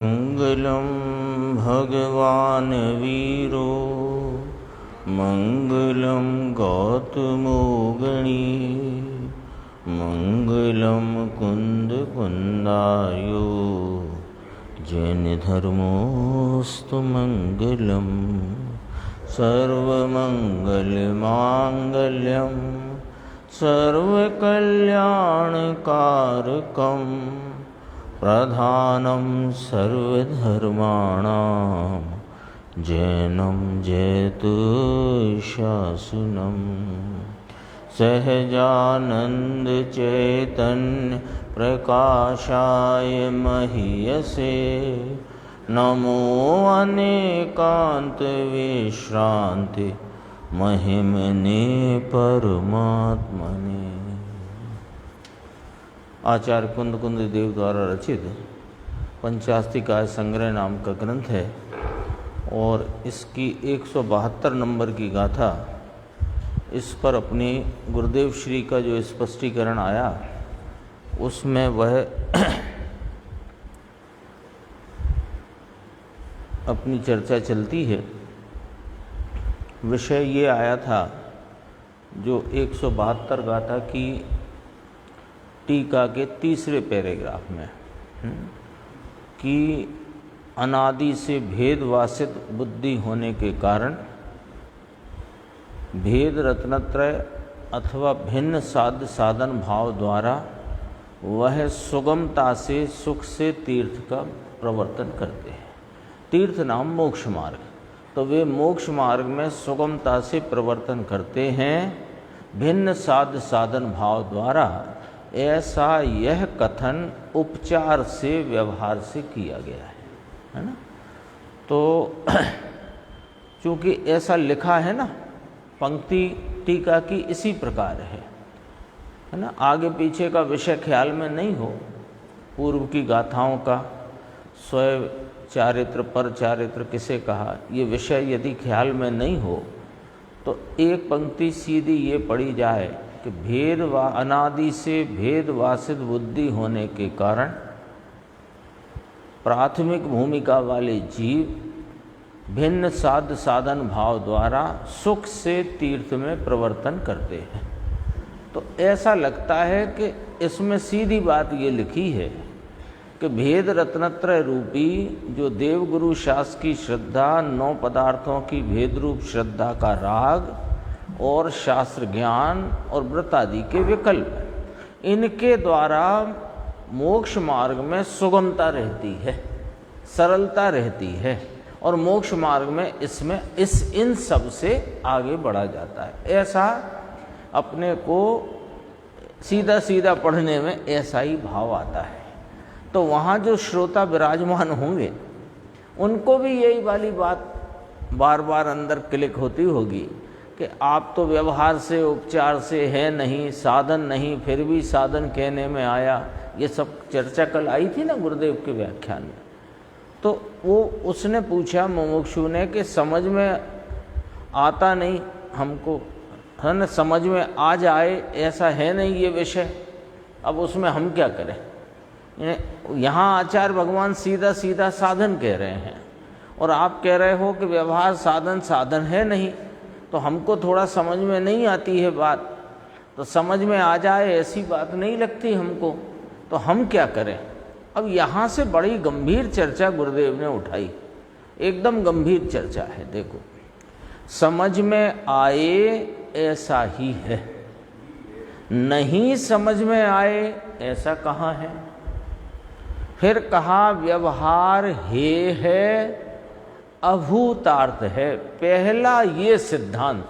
मंगलम भगवान वीरो मंगलम गौतमो गणी मंगलम कुंद कुंदायो जैन धर्मोस्तु मंगलम सर्वमंगल मांगल्यम सर्वकल्याणकारकम प्रधानं सर्वधर्माणां जैनं जयतु शासनं सहजानंद चैतन्य प्रकाशाय महीयसे नमो अनेकांत विश्रांति महिमने परमात्मने। आचार्य कुंद कुंद देव द्वारा रचित पंचास्तिकाय संग्रह नाम का ग्रंथ है और इसकी 172 नंबर की गाथा। इस पर अपने गुरुदेव श्री का जो स्पष्टीकरण आया उसमें वह अपनी चर्चा चलती है। विषय ये आया था जो 172 गाथा की टीका के तीसरे पैराग्राफ में कि अनादि से भेदवासित बुद्धि होने के कारण भेद रत्नत्रय अथवा भिन्न साध्य साधन भाव द्वारा वह सुगमता से सुख से तीर्थ का प्रवर्तन करते हैं। तीर्थ नाम मोक्ष मार्ग, तो वे मोक्ष मार्ग में सुगमता से प्रवर्तन करते हैं भिन्न साध्य साधन भाव द्वारा। ऐसा यह कथन उपचार से व्यवहार से किया गया है ना। तो चूँकि ऐसा लिखा है ना, पंक्ति टीका की इसी प्रकार है ना। आगे पीछे का विषय ख्याल में नहीं हो, पूर्व की गाथाओं का स्वयं चारित्र पर चारित्र किसे कहा, ये विषय यदि ख्याल में नहीं हो तो एक पंक्ति सीधी ये पढ़ी जाए कि भेद व अनादि से भेद वासित बुद्धि होने के कारण प्राथमिक भूमिका वाले जीव भिन्न साध्य साधन भाव द्वारा सुख से तीर्थ में प्रवर्तन करते हैं। तो ऐसा लगता है कि इसमें सीधी बात ये लिखी है कि भेद रत्नत्रय रूपी जो देवगुरु शास्त्र की श्रद्धा, 9 पदार्थों की भेद रूप श्रद्धा का राग और शास्त्र ज्ञान और व्रत आदि के विकल्प, इनके द्वारा मोक्ष मार्ग में सुगमता रहती है, सरलता रहती है और मोक्ष मार्ग में इसमें इन सब से आगे बढ़ा जाता है। ऐसा अपने को सीधा सीधा पढ़ने में ऐसा ही भाव आता है। तो वहाँ जो श्रोता विराजमान होंगे उनको भी यही वाली बात बार बार अंदर क्लिक होती होगी कि आप तो व्यवहार से उपचार से है नहीं, साधन नहीं, फिर भी साधन कहने में आया। ये सब चर्चा कल आई थी ना गुरुदेव के व्याख्यान में। तो वो उसने पूछा मुमुक्षु ने कि समझ में आता नहीं हमको, है ना, समझ में आ जाए ऐसा है नहीं ये विषय, अब उसमें हम क्या करें। यहाँ आचार्य भगवान सीधा सीधा साधन कह रहे हैं और आप कह रहे हो कि व्यवहार साधन साधन है नहीं, तो हमको थोड़ा समझ में नहीं आती है बात, तो समझ में आ जाए ऐसी बात नहीं लगती हमको, तो हम क्या करें। अब यहाँ से बड़ी गंभीर चर्चा गुरुदेव ने उठाई, एकदम गंभीर चर्चा है। देखो, समझ में आए ऐसा ही है, नहीं समझ में आए ऐसा कहाँ है। फिर कहा व्यवहार हे है, अभूतार्थ है। पहला ये सिद्धांत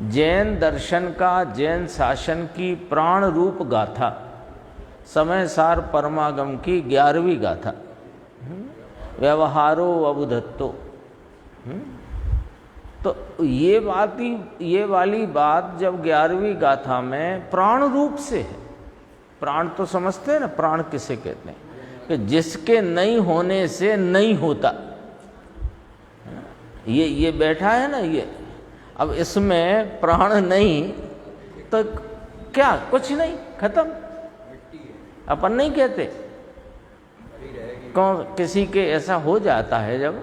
जैन दर्शन का, जैन शासन की प्राण रूप गाथा, समय सार परमागम की 11वीं गाथा, व्यवहारो अबुधत्तो। तो ये वाली बात जब 11वीं गाथा में प्राण रूप से है, प्राण तो समझते हैं ना, प्राण किसे कहते हैं कि जिसके नहीं होने से नहीं होता। ये बैठा है ना, ये अब इसमें प्राण नहीं तो क्या, कुछ नहीं, खत्म। अपन नहीं कहते कौन किसी के ऐसा हो जाता है जब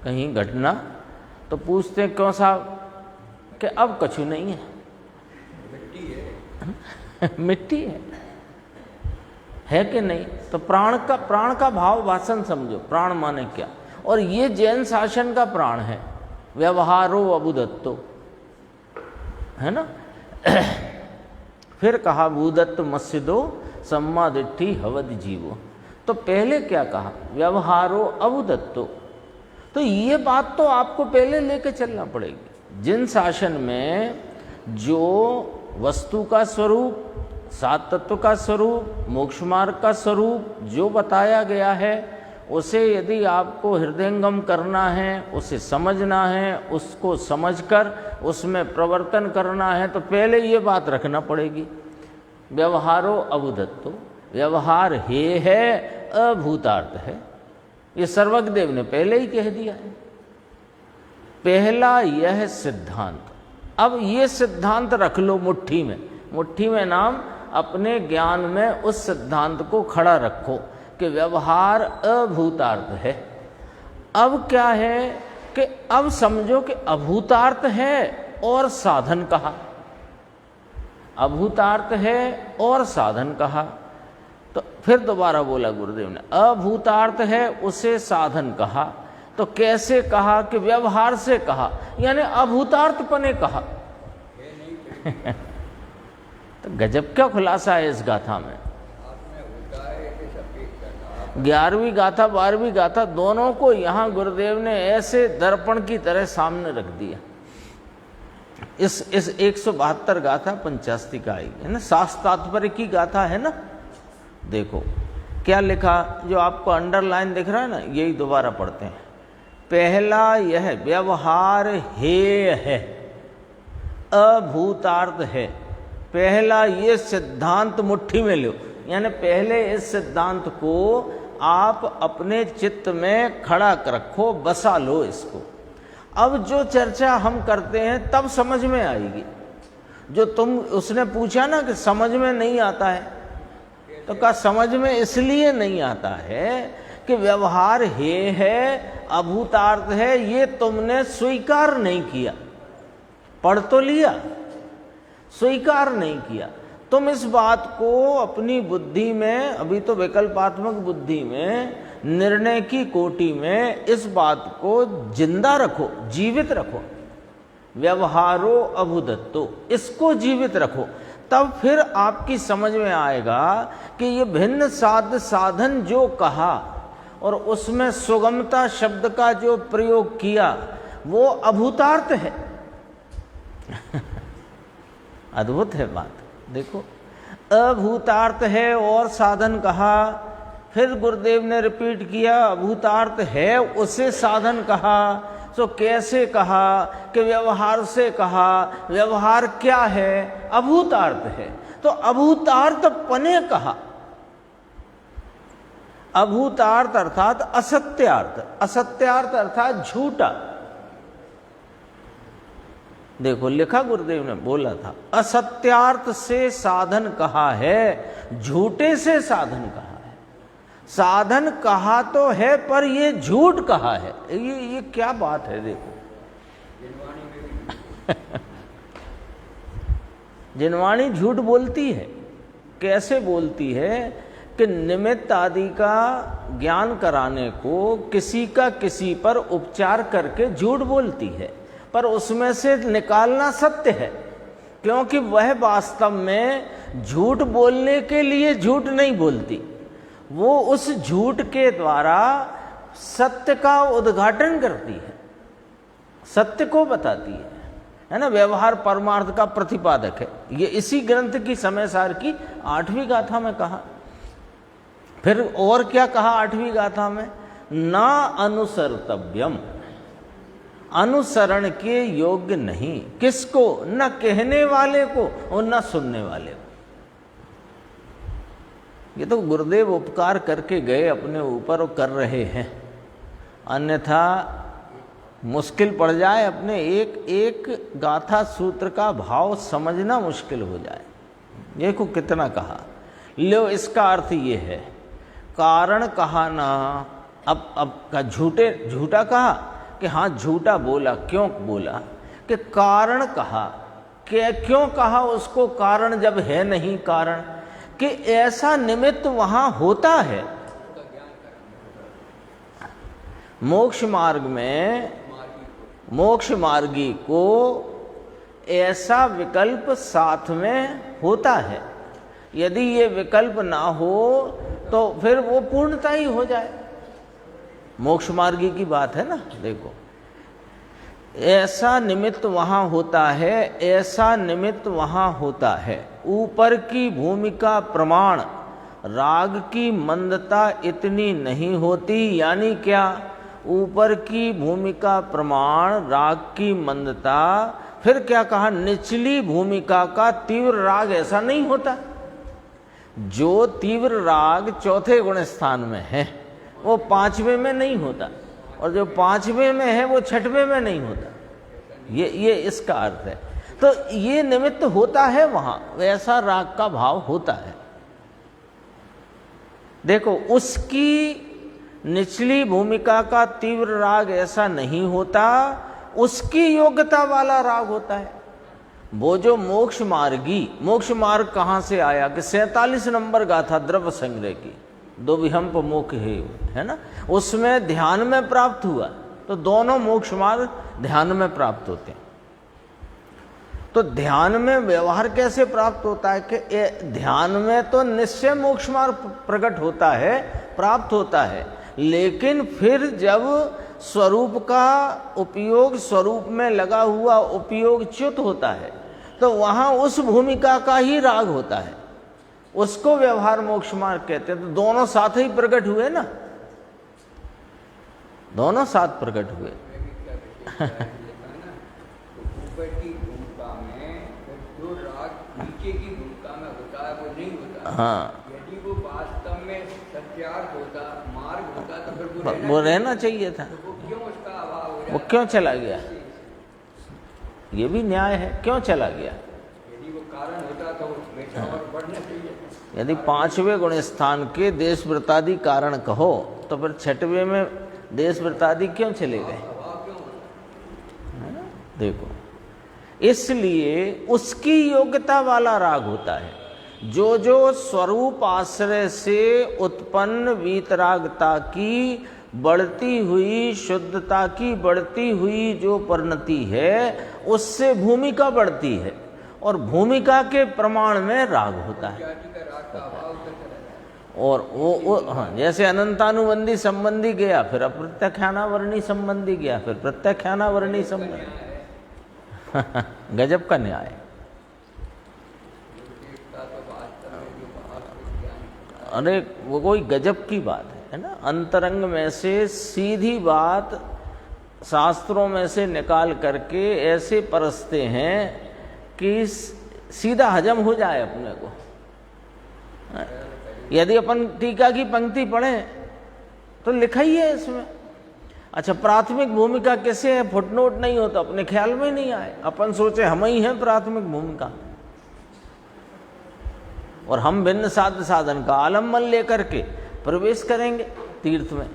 कहीं घटना, तो पूछते हैं क्यों साहब, कि अब कछु नहीं है, मिट्टी है मिट्टी है कि नहीं। तो प्राण का भाव भाषण समझो, प्राण माने क्या। और ये जैन शासन का प्राण है, व्यवहारो अभूदत्तो, है ना। फिर कहा भूदत्त मस्जिदो सम्मा दिट्ठी हवद जीवो। तो पहले क्या कहा, व्यवहारो अभूदत्तो। तो ये बात तो आपको पहले लेके चलना पड़ेगी। जिन शासन में जो वस्तु का स्वरूप, सात तत्व का स्वरूप, मोक्ष मार्ग का स्वरूप जो बताया गया है, उसे यदि आपको हृदयंगम करना है, उसे समझना है, उसको समझकर उसमें प्रवर्तन करना है, तो पहले ये बात रखना पड़ेगी, व्यवहारो अभूदत्तो। व्यवहार हे है, अभूतार्थ है। ये सर्वज्ञदेव ने पहले ही कह दिया है। पहला यह सिद्धांत। अब ये सिद्धांत रख लो मुट्ठी में, मुट्ठी में नाम अपने ज्ञान में उस सिद्धांत को खड़ा रखो कि व्यवहार अभूतार्थ है। अब क्या है कि अब समझो कि अभूतार्थ है और साधन कहा, अभूतार्थ है और साधन कहा। तो फिर दोबारा बोला गुरुदेव ने, अभूतार्थ है उसे साधन कहा। तो कैसे कहा कि व्यवहार से कहा, यानी अभूतार्थपने कहा। तो गजब क्या खुलासा है इस गाथा में। 11वीं गाथा 12वीं गाथा दोनों को यहाँ गुरुदेव ने ऐसे दर्पण की तरह सामने रख दिया। इस 172 गाथा 85 का आई है ना, शास्त्र तात्पर्य की गाथा है ना। देखो क्या लिखा, जो आपको अंडरलाइन दिख रहा है ना, यही दोबारा पढ़ते हैं। पहला यह व्यवहार हेय है, अभूतार्थ है। पहला ये सिद्धांत मुट्ठी में लो, यानी पहले इस सिद्धांत को आप अपने चित्त में खड़ा रखो, बसा लो इसको। अब जो चर्चा हम करते हैं तब समझ में आएगी। जो तुम उसने पूछा ना कि समझ में नहीं आता है, तो कहा समझ में इसलिए नहीं आता है कि व्यवहार हे है, अभूतार्थ है, ये तुमने स्वीकार नहीं किया। पढ़ तो लिया, स्वीकार नहीं किया। तुम इस बात को अपनी बुद्धि में, अभी तो विकल्पात्मक बुद्धि में, निर्णय की कोटि में इस बात को जिंदा रखो, जीवित रखो। व्यवहारो अभूदत्तो, इसको जीवित रखो, तब फिर आपकी समझ में आएगा कि ये भिन्न साध साधन जो कहा और उसमें सुगमता शब्द का जो प्रयोग किया वो अभूतार्थ है। अद्भुत है बात। देखो, अभूतार्थ है और साधन कहा, फिर गुरुदेव ने रिपीट किया अभूतार्थ है उसे साधन कहा। तो कैसे कहा कि व्यवहार से कहा। व्यवहार क्या है, अभूतार्थ है, तो अभूतार्थ पने कहा। अभूतार्थ अर्थात असत्यार्थ, असत्यार्थ अर्थात झूठा। देखो लिखा गुरुदेव ने, बोला था असत्यार्थ से साधन कहा है, झूठे से साधन कहा है। साधन कहा तो है पर ये झूठ कहा है। ये क्या बात है। देखो जिनवाणी झूठ बोलती है। कैसे बोलती है कि निमित्त आदि का ज्ञान कराने को किसी का किसी पर उपचार करके झूठ बोलती है, पर उसमें से निकालना सत्य है, क्योंकि वह वास्तव में झूठ बोलने के लिए झूठ नहीं बोलती, वो उस झूठ के द्वारा सत्य का उद्घाटन करती है, सत्य को बताती है ना। व्यवहार परमार्थ का प्रतिपादक है। ये इसी ग्रंथ की समय सार की 8वीं गाथा में कहा। फिर और क्या कहा 8वीं गाथा में, ना अनुसर्तव्यम, अनुसरण के योग्य नहीं। किसको, न कहने वाले को और न सुनने वाले को। ये तो गुरुदेव उपकार करके गए अपने ऊपर और कर रहे हैं, अन्यथा मुश्किल पड़ जाए। अपने एक एक गाथा सूत्र का भाव समझना मुश्किल हो जाए। देखो कितना कहा। लो इसका अर्थ ये है, कारण कहा ना अब का झूठा कहा कि हाँ झूठा बोला, क्यों बोला कि कारण कहा, कि क्यों कहा उसको कारण जब है नहीं कारण, कि ऐसा निमित्त वहां होता है। मोक्ष मार्ग में मोक्ष मार्गी को ऐसा विकल्प साथ में होता है। यदि ये विकल्प ना हो तो फिर वो पूर्णता ही हो जाए। मोक्ष मार्गी की बात है ना। देखो, ऐसा निमित्त वहां होता है, ऐसा निमित्त वहां होता है। ऊपर की भूमिका प्रमाण राग की मंदता इतनी नहीं होती, यानी क्या? ऊपर की भूमिका प्रमाण राग की मंदता, फिर क्या कहा? निचली भूमिका का तीव्र राग ऐसा नहीं होता। जो तीव्र राग चौथे गुण स्थान में है वो पांचवें में नहीं होता, और जो पांचवें में है वो छठवें में नहीं होता। ये इसका अर्थ है। तो ये निमित्त होता है, वहां वैसा राग का भाव होता है। देखो, उसकी निचली भूमिका का तीव्र राग ऐसा नहीं होता, उसकी योग्यता वाला राग होता है। वो जो मोक्ष मार्ग कहां से आया कि 47 नंबर गाथा द्रव्य संग्रह की, दो विहंप मोक्ष है ना, उसमें ध्यान में प्राप्त हुआ। तो दोनों मोक्ष मार्ग ध्यान में प्राप्त होते हैं। तो ध्यान में व्यवहार कैसे प्राप्त होता है कि ध्यान में तो निश्चय मोक्ष मार्ग प्रकट होता है, प्राप्त होता है, लेकिन फिर जब स्वरूप का उपयोग, स्वरूप में लगा हुआ उपयोग च्युत होता है, तो वहां उस भूमिका का ही राग होता है, उसको व्यवहार मोक्ष मार्ग कहते हैं। तो दोनों साथ ही प्रकट हुए ना, दोनों साथ प्रकट हुए। ऊपर की भूमिका में जो राग नीचे की भूमिका में होता है वो नहीं होता। हाँ, यदि वो वास्तव में सत्यार्थ होता, मार्ग होता, तो फिर वो रहना चाहिए था। तो वो क्यों उसका अभाव हो जाता? वो क्यों चला गया? ये भी न्याय है, क्यों चला गया? यदि वो कारण होता तो हमेशा और बढ़ना चाहिए। यदि पांचवें गुण स्थान के देश वृत्तादि कारण कहो तो फिर छठवें में देश वृत्तादि क्यों चले गए? देखो, इसलिए उसकी योग्यता वाला राग होता है। जो जो स्वरूप आश्रय से उत्पन्न वीतरागता की बढ़ती हुई, शुद्धता की बढ़ती हुई जो परिणति है, उससे भूमिका बढ़ती है, और भूमिका के प्रमाण में राग होता है। और वो हाँ, जैसे अनंतानुबंधी संबंधी गया, फिर अप्रत्याख्यानावर्णी संबंधी गया, फिर प्रत्याख्यानावर्णी संबंधी। गजब का न्याय। अरे वो कोई गजब की बात है ना। अंतरंग में से सीधी बात शास्त्रों में से निकाल करके ऐसे परसते हैं कि सीधा हजम हो जाए अपने को। यदि अपन टीका की पंक्ति पढ़ें तो लिखा ही है इसमें। अच्छा, प्राथमिक भूमिका कैसे है? फुटनोट नहीं हो तो अपने ख्याल में नहीं आए, अपन सोचे हम ही हैं प्राथमिक भूमिका, और हम भिन्न साध्य साधन का आलम्बन लेकर के प्रवेश करेंगे तीर्थ में।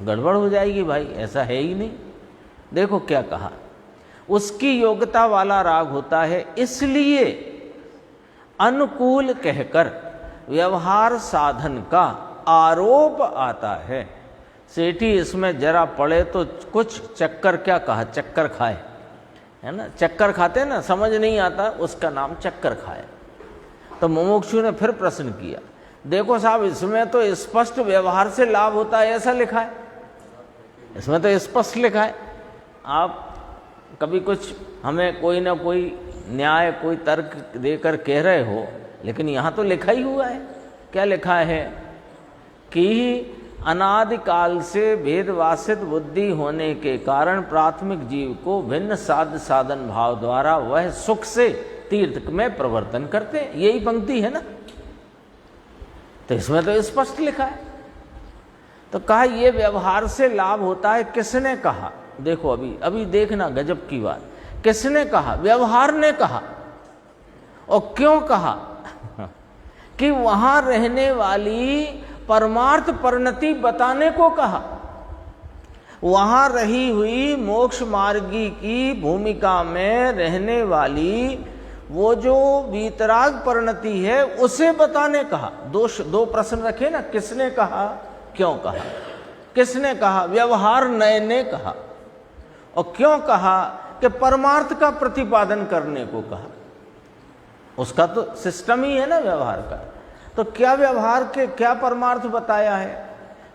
गड़बड़ हो जाएगी भाई, ऐसा है ही नहीं। देखो क्या कहा, उसकी योग्यता वाला राग होता है, इसलिए अनुकूल कहकर व्यवहार साधन का आरोप आता है। सेठी इसमें जरा पढ़े तो कुछ चक्कर, क्या कहा? चक्कर खाए, है ना। चक्कर खाते ना, समझ नहीं आता, उसका नाम चक्कर खाए। तो मुमुक्षु ने फिर प्रश्न किया, देखो साहब, इसमें तो स्पष्ट व्यवहार से लाभ होता है ऐसा लिखा है, इसमें तो स्पष्ट लिखा है। आप कभी कुछ हमें कोई ना कोई न्याय, कोई तर्क देकर कह रहे हो, लेकिन यहाँ तो लिखा ही हुआ है। क्या लिखा है कि अनादिकाल से भेदवासित बुद्धि होने के कारण प्राथमिक जीव को भिन्न साध्य साधन भाव द्वारा वह सुख से तीर्थ में प्रवर्तन करते हैं। यही पंक्ति है ना, तो इसमें तो स्पष्ट लिखा है। तो कहा ये व्यवहार से लाभ होता है। किसने कहा? देखो अभी देखना गजब की बात। किसने कहा? व्यवहार ने कहा। और क्यों कहा? कि वहां रहने वाली परमार्थ परिणति बताने को कहा। वहां रही हुई मोक्ष मार्गी की भूमिका में रहने वाली वो जो वीतराग परिणति है उसे बताने कहा। दो प्रश्न रखे ना, किसने कहा, क्यों कहा। किसने कहा? व्यवहार नय ने कहा। और क्यों कहा? कि परमार्थ का प्रतिपादन करने को कहा। उसका तो सिस्टम ही है ना व्यवहार का। तो क्या व्यवहार के क्या परमार्थ बताया है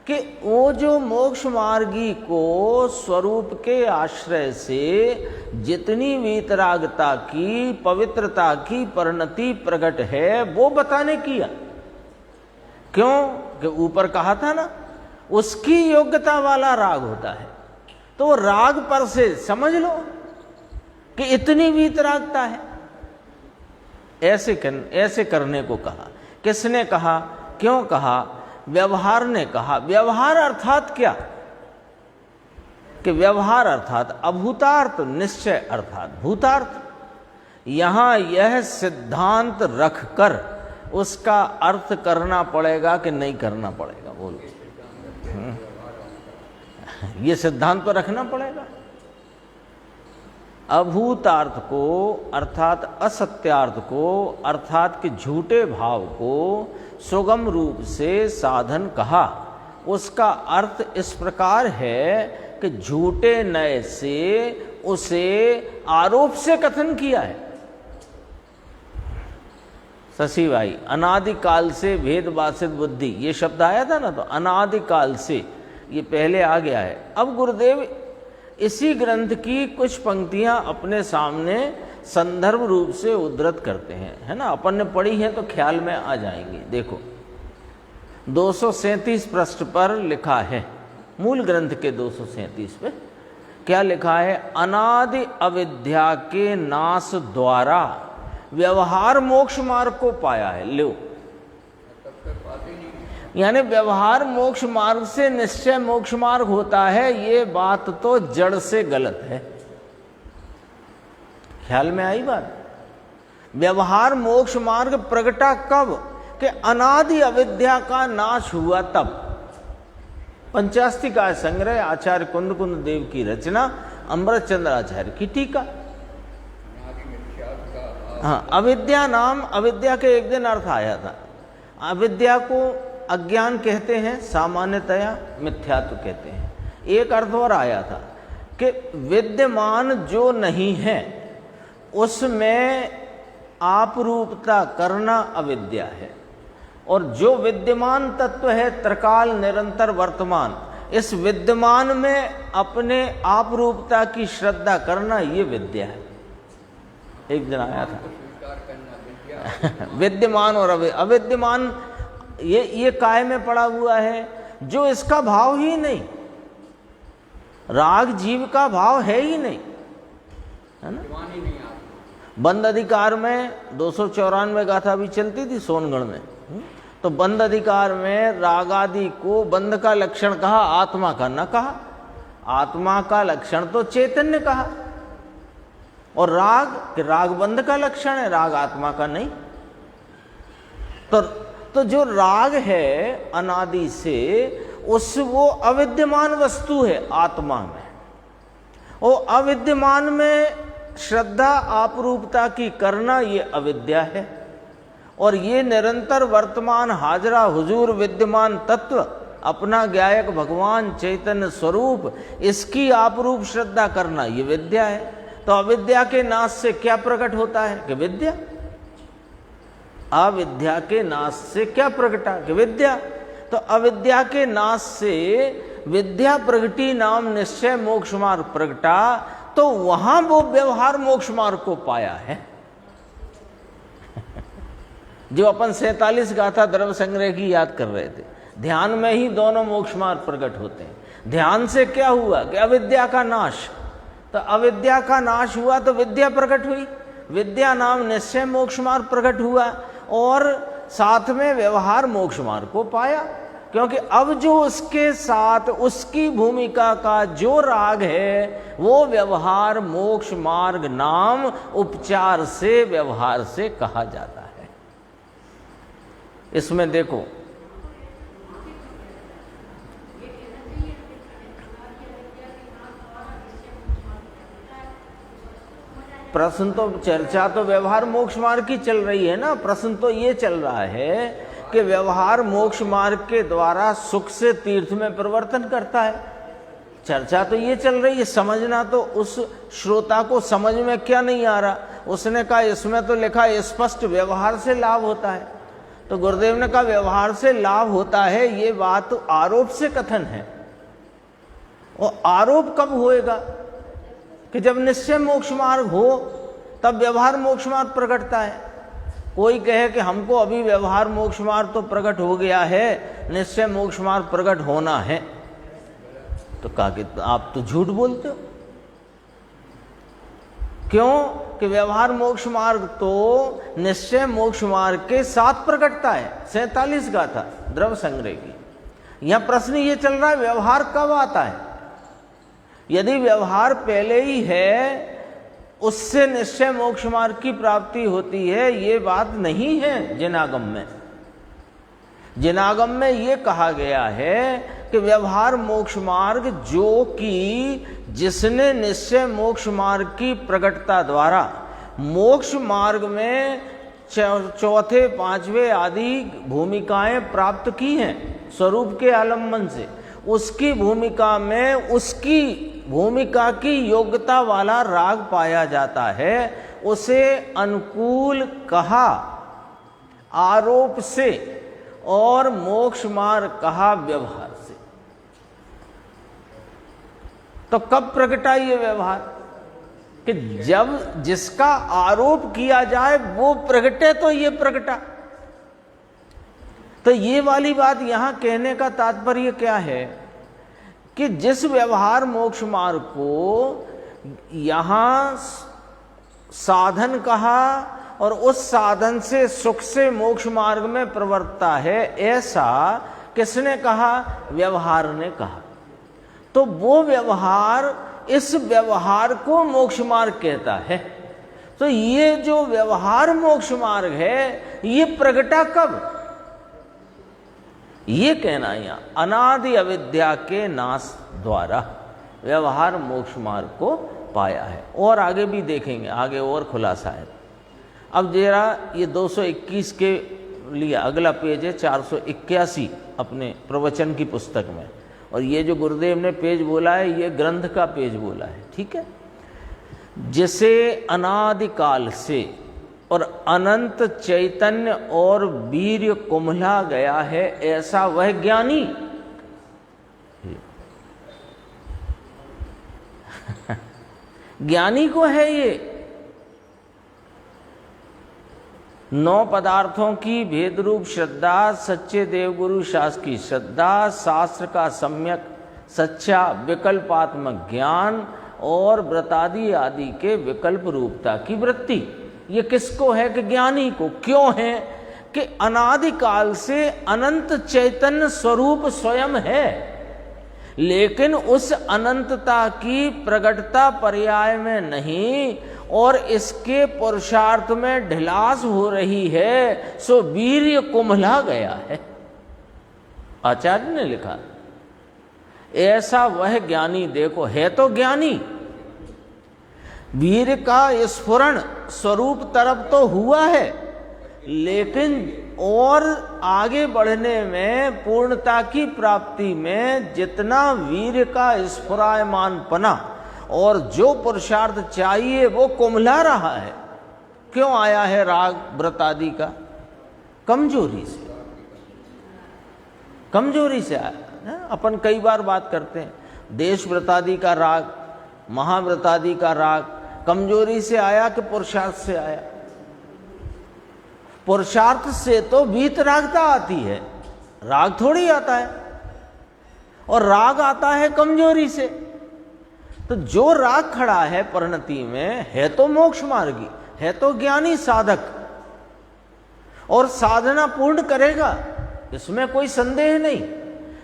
कि वो जो मोक्ष मार्गी को स्वरूप के आश्रय से जितनी वीतरागता की, पवित्रता की परिणति प्रकट है वो बताने किया। क्यों? कि ऊपर कहा था ना, उसकी योग्यता वाला राग होता है। तो राग पर से समझ लो कि इतनी वीतरागता है। ऐसे करने को कहा। किसने कहा, क्यों कहा? व्यवहार ने कहा। व्यवहार अर्थात क्या? कि व्यवहार अर्थात अभूतार्थ, निश्चय अर्थात भूतार्थ। यहां यह सिद्धांत रखकर उसका अर्थ करना पड़ेगा कि नहीं करना पड़ेगा? बोलो। ये सिद्धांत तो रखना पड़ेगा। अभूतार्थ को अर्थात असत्यार्थ को अर्थात कि झूठे भाव को सुगम रूप से साधन कहा। उसका अर्थ इस प्रकार है कि झूठे नय से उसे आरोप से कथन किया है। शशि भाई, अनादिकाल से भेद बासित बुद्धि, ये शब्द आया था ना, तो अनादिकाल से ये पहले आ गया है। अब गुरुदेव इसी ग्रंथ की कुछ पंक्तियां अपने सामने संदर्भ रूप से उद्धृत करते हैं, है ना। अपन ने पढ़ी है तो ख्याल में आ जाएंगी। देखो 237 पृष्ठ पर लिखा है, मूल ग्रंथ के 237 पे क्या लिखा है? अनादि अविद्या के नाश द्वारा व्यवहार मोक्ष मार्ग को पाया है। लो, यानी व्यवहार मोक्ष मार्ग से निश्चय मोक्ष मार्ग होता है, ये बात तो जड़ से गलत है। ख्याल में आई बात? व्यवहार मोक्ष मार्ग प्रगटा कब? कि अनादि अविद्या का नाश हुआ तब। पंचास्तिका संग्रह आचार्य कुंद देव की रचना, अमृत चंद्र आचार्य की टीका। हाँ, अविद्या नाम, अविद्या के एक दिन अर्थ आया था। अविद्या को अज्ञान कहते हैं, सामान्यतया मिथ्यात्व कहते हैं। एक अर्थ और आया था कि विद्यमान जो नहीं है उसमें आपरूपता करना अविद्या है, और जो विद्यमान तत्व है त्रिकाल निरंतर वर्तमान, इस विद्यमान में अपने आपरूपता की श्रद्धा करना ये विद्या है। एक दिन आया था विद्यमान और अविद्यमान, ये काय में पड़ा हुआ है जो इसका भाव ही नहीं। राग जीव का भाव है ही नहीं, है ना। बंद अधिकार में 294 गाथा भी चलती थी सोनगढ़ में, तो बंद अधिकार में राग आदि को बंद का लक्षण कहा, आत्मा का न कहा। आत्मा का लक्षण तो चैतन्य कहा, और राग बंद का लक्षण है, राग आत्मा का नहीं। तो जो राग है अनादि से, वो अविद्यमान वस्तु है आत्मा में। वो अविद्यमान में श्रद्धा आपरूपता की करना ये अविद्या है, और ये निरंतर वर्तमान हाजरा हुजूर विद्यमान तत्व अपना ज्ञायक भगवान चैतन्य स्वरूप, इसकी आपरूप श्रद्धा करना ये विद्या है। तो अविद्या के नाश से क्या प्रकट होता है? कि विद्या। अविद्या के नाश से क्या प्रकटा? कि विद्या। तो अविद्या के नाश से विद्या प्रगटी नाम निश्चय मोक्ष मार्ग प्रगटा, तो वहां वो व्यवहार मोक्ष मार्ग को पाया है। जो अपन 47 गाथा द्रव्य संग्रह की याद कर रहे थे, ध्यान में ही दोनों मोक्ष मार्ग प्रकट होते हैं। ध्यान से क्या हुआ? कि अविद्या का नाश। तो अविद्या का नाश हुआ तो विद्या प्रकट हुई, विद्या नाम निश्चय मोक्ष मार्ग प्रकट हुआ, और साथ में व्यवहार मोक्ष मार्ग को पाया। क्योंकि अब जो उसके साथ उसकी भूमिका का जो राग है, वो व्यवहार मोक्ष मार्ग नाम उपचार से, व्यवहार से कहा जाता है। इसमें देखो प्रश्न तो, चर्चा तो व्यवहार मोक्ष मार्ग की चल रही है ना। प्रश्न तो ये चल रहा है कि व्यवहार मोक्ष मार्ग के द्वारा सुख से तीर्थ में परिवर्तन करता है। चर्चा तो ये चल रही है। समझना तो उस श्रोता को समझ में क्या नहीं आ रहा। उसने कहा इसमें तो लिखा स्पष्ट व्यवहार से लाभ होता है। तो गुरुदेव ने कहा व्यवहार से लाभ होता है, ये बात तो आरोप से कथन है। और आरोप कब होएगा? कि जब निश्चय मोक्ष मार्ग हो तब व्यवहार मोक्ष मार्ग प्रकटता है। कोई कहे कि हमको अभी व्यवहार मोक्ष मार्ग तो प्रकट हो गया है, निश्चय मोक्ष मार्ग प्रकट होना है, तो कहा कि आप तो झूठ बोलते हो। क्यों? कि व्यवहार मोक्ष मार्ग तो निश्चय मोक्ष मार्ग के साथ प्रकटता है। 47 गाथा द्रव्य संग्रह की। यहां प्रश्न ये चल रहा है व्यवहार कब आता है। यदि व्यवहार पहले ही है, उससे निश्चय मोक्ष मार्ग की प्राप्ति होती है, ये बात नहीं है जिनागम में। जिनागम में ये कहा गया है कि व्यवहार मोक्ष मार्ग जो कि जिसने निश्चय मोक्ष मार्ग की प्रकटता द्वारा मोक्ष मार्ग में चौथे पांचवे आदि भूमिकाएं प्राप्त की हैं स्वरूप के आलम्बन से, उसकी भूमिका में उसकी भूमिका की योग्यता वाला राग पाया जाता है, उसे अनुकूल कहा आरोप से और मोक्ष मार्ग कहा व्यवहार से। तो कब प्रकटा ये व्यवहार? कि जब जिसका आरोप किया जाए वो प्रकटे तो ये प्रकटा। तो ये वाली बात यहां कहने का तात्पर्य क्या है कि जिस व्यवहार मोक्ष मार्ग को यहां साधन कहा और उस साधन से सुख से मोक्ष मार्ग में प्रवर्तता है, ऐसा किसने कहा? व्यवहार ने कहा। तो वो व्यवहार इस व्यवहार को मोक्ष मार्ग कहता है। तो ये जो व्यवहार मोक्ष मार्ग है ये प्रगटा कब? ये कहना यहां अनादि अविद्या के नाश द्वारा व्यवहार मोक्ष मार्ग को पाया है। और आगे भी देखेंगे, आगे और खुलासा है। अब जरा ये 221 के लिए अगला पेज है 481 अपने प्रवचन की पुस्तक में, और ये जो गुरुदेव ने पेज बोला है ये ग्रंथ का पेज बोला है, ठीक है। जिसे अनादिकाल से और अनंत चैतन्य और वीर्य कुम्हला गया है, ऐसा वह ज्ञानी ज्ञानी को है ये 9 पदार्थों की भेद रूप श्रद्धा, सच्चे देवगुरु शास्त्र की श्रद्धा, शास्त्र का सम्यक सच्चा विकल्पात्मक ज्ञान और व्रतादि आदि के विकल्प रूपता की वृत्ति। ये किसको है? कि ज्ञानी को। क्यों है? कि अनादिकाल से अनंत चैतन्य स्वरूप स्वयं है, लेकिन उस अनंतता की प्रगटता पर्याय में नहीं और इसके पुरुषार्थ में ढिलास हो रही है, सो वीर्य कुम्हला गया है। आचार्य ने लिखा ऐसा वह ज्ञानी, देखो है तो ज्ञानी, वीर का स्फुरण स्वरूप तरफ तो हुआ है, लेकिन और आगे बढ़ने में पूर्णता की प्राप्ति में जितना वीर का स्फुरायमानपना और जो पुरुषार्थ चाहिए वो कुम्हला रहा है। क्यों आया है राग व्रत आदि का? कमजोरी से, कमजोरी से आया है। अपन कई बार बात करते हैं देश व्रतादि का राग, महाव्रतादि का राग कमजोरी से आया कि पुरुषार्थ से आया? पुरुषार्थ से तो वीतरागता आती है, राग थोड़ी आता है, और राग आता है कमजोरी से। तो जो राग खड़ा है परिणति में है तो मोक्ष मार्गी, है तो ज्ञानी साधक और साधना पूर्ण करेगा, इसमें कोई संदेह नहीं।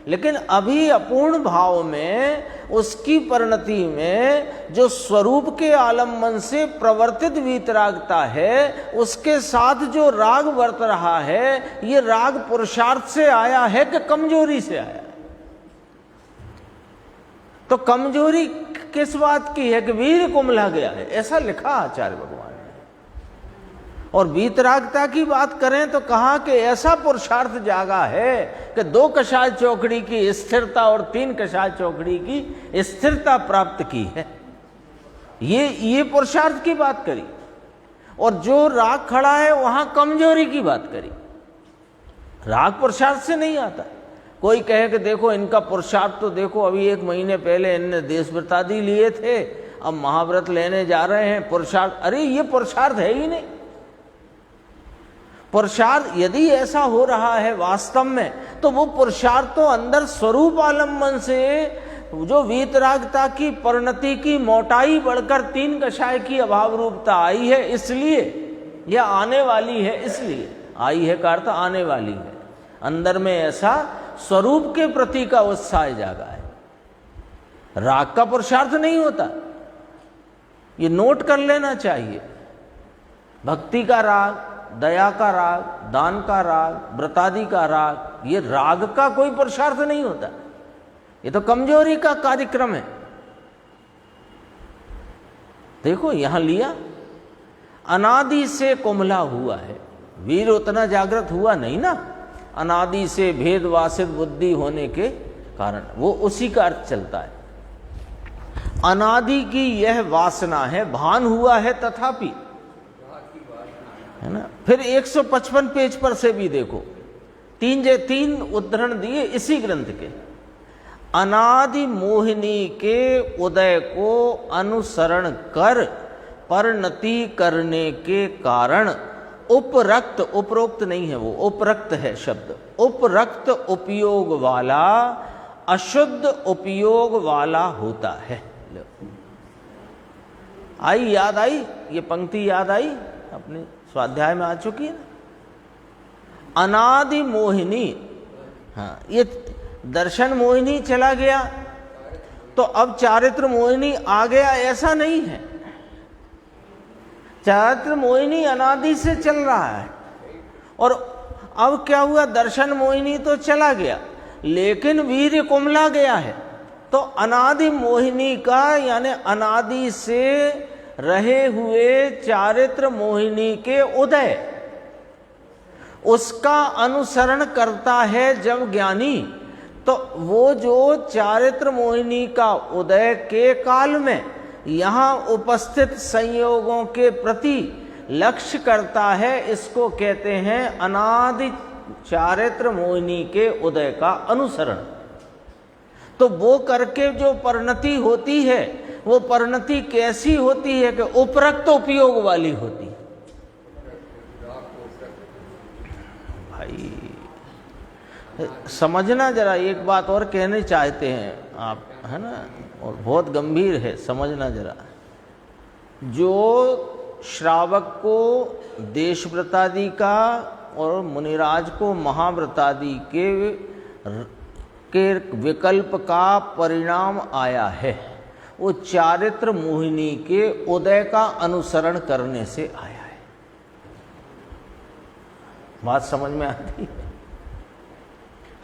लेकिन अभी अपूर्ण भाव में उसकी परिणति में जो स्वरूप के आलम्बन से प्रवर्तित वीतरागता है, उसके साथ जो राग वर्त रहा है, ये राग पुरुषार्थ से आया है कि कमजोरी से आया है? तो कमजोरी किस बात की है कि वीर कुमला गया है, ऐसा लिखा आचार्य भगवान ने। और वीतरागता की बात करें तो कहा कि ऐसा पुरुषार्थ जागा है कि 2 कषाय चौकड़ी की स्थिरता और 3 कषाय चौकड़ी की स्थिरता प्राप्त की है। ये पुरुषार्थ की बात करी। और जो राग खड़ा है वहां कमजोरी की बात करी। राग पुरुषार्थ से नहीं आता। कोई कहे कि देखो इनका पुरुषार्थ तो देखो, अभी 1 महीने पहले इनने देशव्रतादि लिए थे, अब महाव्रत लेने जा रहे हैं, पुरुषार्थ। अरे ये पुरुषार्थ है ही नहीं। पुरुषार्थ यदि ऐसा हो रहा है वास्तव में, तो वो पुरुषार्थ तो अंदर स्वरूप आलम्बन से जो वीतरागता की परिणति की मोटाई बढ़कर 3 कषाय की अभाव रूपता आई है, इसलिए यह आने वाली है, इसलिए आई है का अर्थ आने वाली है। अंदर में ऐसा स्वरूप के प्रति का उत्साह जागा है। राग का पुरुषार्थ नहीं होता, ये नोट कर लेना चाहिए। भक्ति का राग, दया का राग, दान का राग, व्रतादि का राग, ये राग का कोई पुरुषार्थ नहीं होता। ये तो कमजोरी का कार्यक्रम है। देखो यहां लिया, अनादि से कुमला हुआ है। वीर उतना जागृत हुआ नहीं ना, अनादि से भेद वासित बुद्धि होने के कारण, वो उसी का अर्थ चलता है। अनादि की यह वासना है, भान हुआ है तथापि, है ना। फिर 155 पेज पर से भी देखो, 3 उद्धरण दिए इसी ग्रंथ के। अनादि मोहिनी के उदय को अनुसरण कर परिणति करने के कारण उपरक्त, उपरोक्त नहीं है वो, उपरक्त है शब्द, उपरक्त उपयोग वाला अशुद्ध उपयोग वाला होता है। आई याद आई, ये पंक्ति याद आई, अपने स्वाध्याय में आ चुकी है ना। अनादि मोहिनी, हाँ, ये दर्शन मोहिनी चला गया तो अब चारित्र मोहिनी आ गया, ऐसा नहीं है। चारित्र मोहिनी अनादि से चल रहा है, और अब क्या हुआ, दर्शन मोहिनी तो चला गया लेकिन वीर्य कुमला गया है। तो अनादि मोहिनी का यानी अनादि से रहे हुए चारित्र मोहिनी के उदय, उसका अनुसरण करता है जब ज्ञानी, तो वो जो चारित्र मोहिनी का उदय के काल में यहाँ उपस्थित संयोगों के प्रति लक्ष्य करता है, इसको कहते हैं अनादि चारित्र मोहिनी के उदय का अनुसरण। तो वो करके जो परिणति होती है, वो परिणति कैसी होती है कि उपरक्त उपयोग वाली होती है। भाई समझना जरा, एक बात और कहने चाहते हैं आप, है ना, और बहुत गंभीर है, समझना जरा। जो श्रावक को देशव्रतादि का और मुनिराज को महाव्रतादि के विकल्प का परिणाम आया है, वो चारित्र मोहिनी के उदय का अनुसरण करने से आया है। बात समझ में आती है?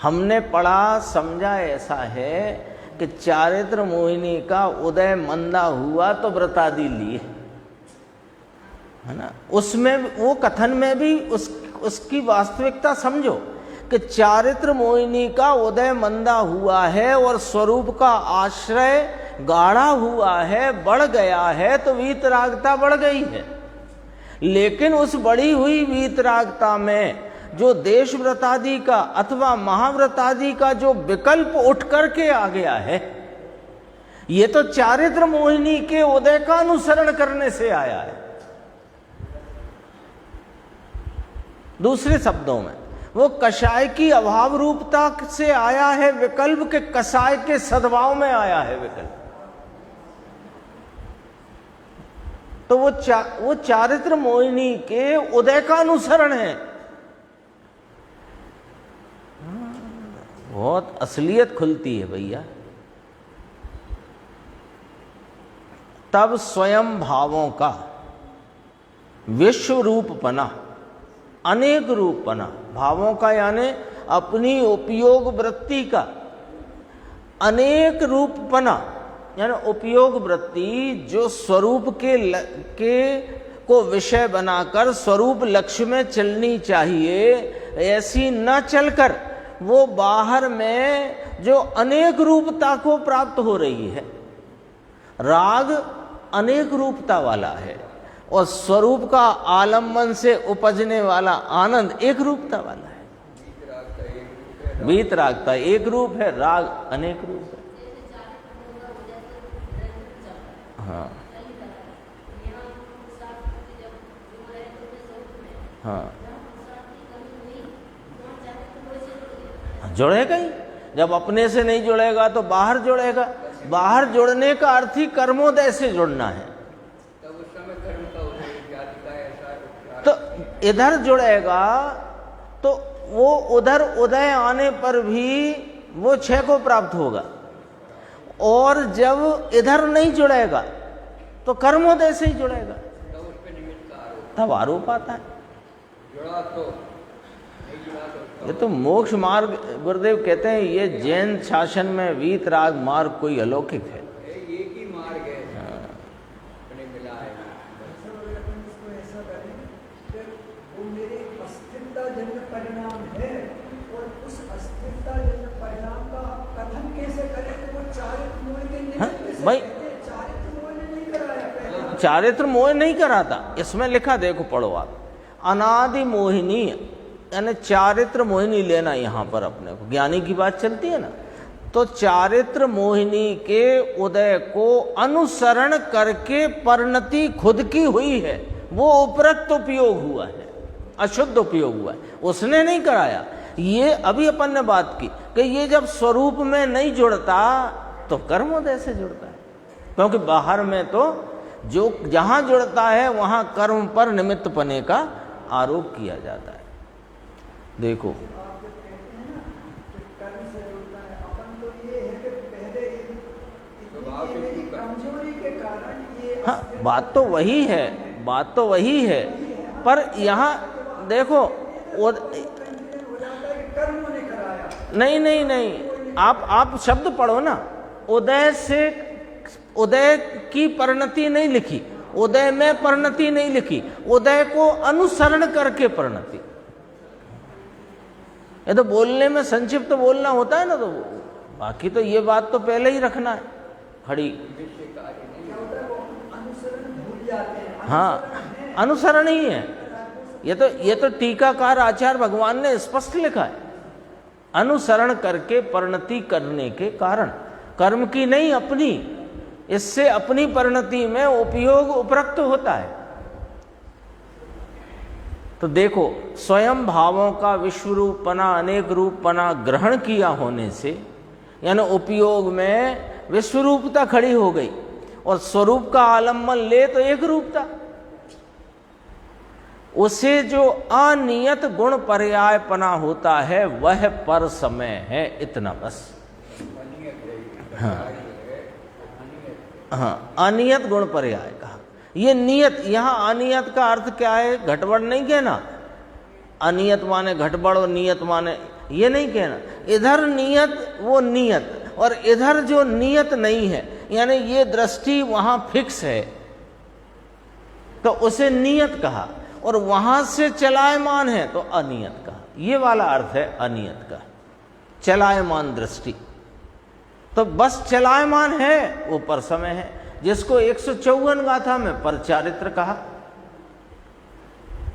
हमने पढ़ा समझा ऐसा है कि चारित्र मोहिनी का उदय मंदा हुआ तो व्रतादि लिए, है ना। उसमें वो कथन में भी उसकी वास्तविकता समझो कि चारित्र मोहिनी का उदय मंदा हुआ है और स्वरूप का आश्रय गाढ़ा हुआ है, बढ़ गया है, तो वीतरागता बढ़ गई है। लेकिन उस बढ़ी हुई वीतरागता में जो देशव्रतादि का अथवा महाव्रतादि का जो विकल्प उठ करके आ गया है, ये तो चारित्र मोहिनी के उदय का अनुसरण करने से आया है। दूसरे शब्दों में वो कषाय की अभाव रूपता से आया है विकल्प, के कषाय के सद्भाव में आया है विकल्प। तो वो चारित्र मोहिनी के उदय का अनुसरण है। बहुत असलियत खुलती है भैया। तब स्वयं भावों का विश्व रूपपना, अनेक रूपपना, भावों का यानी अपनी उपयोग वृत्ति का अनेक रूपपना, यानी उपयोग वृत्ति जो स्वरूप के को विषय बनाकर स्वरूप लक्ष्य में चलनी चाहिए, ऐसी न चलकर वो बाहर में जो अनेक रूपता को प्राप्त हो रही है। राग अनेक रूपता वाला है और स्वरूप का आलम्बन से उपजने वाला आनंद एक रूपता वाला है। वीतराग का एक रूप है, राग अनेक रूप है। हाँ हाँ, जुड़ेगा ही। जब अपने से नहीं जुड़ेगा तो बाहर जुड़ेगा। बाहर जुड़ने का अर्थ ही कर्मोदय से जुड़ना है। तब उस समय कर्म का उदय जाति का ऐसा तो इधर जुड़ेगा तो वो उधर उदय आने पर भी वो क्षय को प्राप्त होगा, और जब इधर नहीं जुड़ेगा तो कर्मोदय से ही जुड़ेगा, तब उस पे निमित्त का आरोप, तब आरोप आता है। जुड़ा तो नहीं जुड़ा तो ये तो मोक्ष मार्ग, गुरुदेव कहते हैं ये जैन शासन में वीतराग मार्ग कोई अलौकिक है। एक ही मार्ग है, अपने मिला है। इसको ऐसा करें कि वो मेरे अस्थिरताजन्य परिणाम है, और उस अस्थिरताजन्य परिणाम का आप कथन कैसे करें कि वो चारित्र मोह के निमित्त से भाई, चारित्र मोह ने नहीं कराया पहले। चारित्र मोह नहीं कराता। इसमें लिखा देखो, पढ़ो आप, अनादि मोहिनी, यानी चारित्र मोहिनी लेना यहाँ पर अपने को, ज्ञानी की बात चलती है ना, तो चारित्र मोहिनी के उदय को अनुसरण करके परिणति खुद की हुई है, वो उपरक्त उपयोग हुआ है, अशुद्ध उपयोग हुआ है, उसने नहीं कराया। ये अभी अपन ने बात की कि ये जब स्वरूप में नहीं जुड़ता तो कर्मोदय से जुड़ता है, क्योंकि बाहर में तो जो जहां जुड़ता है वहां कर्म पर निमित्त पने का आरोप किया जाता है। देखो आप जो कहते हैं ना कि कर्म से जुड़ता है, अपन तो ये है कि पहले इतनी मेरी कमजोरी के कारण ये हाँ, बात तो वही है, बात तो वही है, पर यहाँ देखो हो जाता है कि कर्म ने कराया। नहीं नहीं नहीं, आप शब्द पढ़ो ना, उदय से, उदय की परिणति नहीं लिखी, उदय में परिणति नहीं लिखी, उदय को अनुसरण करके परिणति। ये तो बोलने में संक्षिप्त बोलना होता है ना, तो बाकी तो ये बात तो पहले ही रखना है खड़ी। अनुसरण भूल जाते हैं। हाँ, अनुसरण ही है ये तो टीकाकार आचार्य भगवान ने स्पष्ट लिखा है, अनुसरण करके परिणति करने के कारण, कर्म की नहीं अपनी, इससे अपनी परिणति में उपयोग उपरक्त होता है। तो देखो, स्वयं भावों का विश्वरूपना अनेक रूपना ग्रहण किया होने से, यानी उपयोग में विश्वरूपता खड़ी हो गई, और स्वरूप का आलम्बन ले तो एक रूपता, उसे जो अनियत गुण पर्यायपना होता है वह पर समय है, इतना बस। हाँ हाँ, अनियत गुण पर्याय कहा। ये नियत, यहाँ अनियत का अर्थ क्या है, घटबड़ नहीं कहना, अनियत माने घटबड़ और नियत माने ये नहीं कहना। इधर नियत वो नियत, और इधर जो नियत नहीं है, यानी ये दृष्टि वहां फिक्स है तो उसे नियत कहा, और वहां से चलायमान है तो अनियत कहा। ये वाला अर्थ है अनियत का, चलायमान दृष्टि। तो बस चलायमान है, वो पर समय है, जिसको 154 गाथा में पर चारित्र कहा।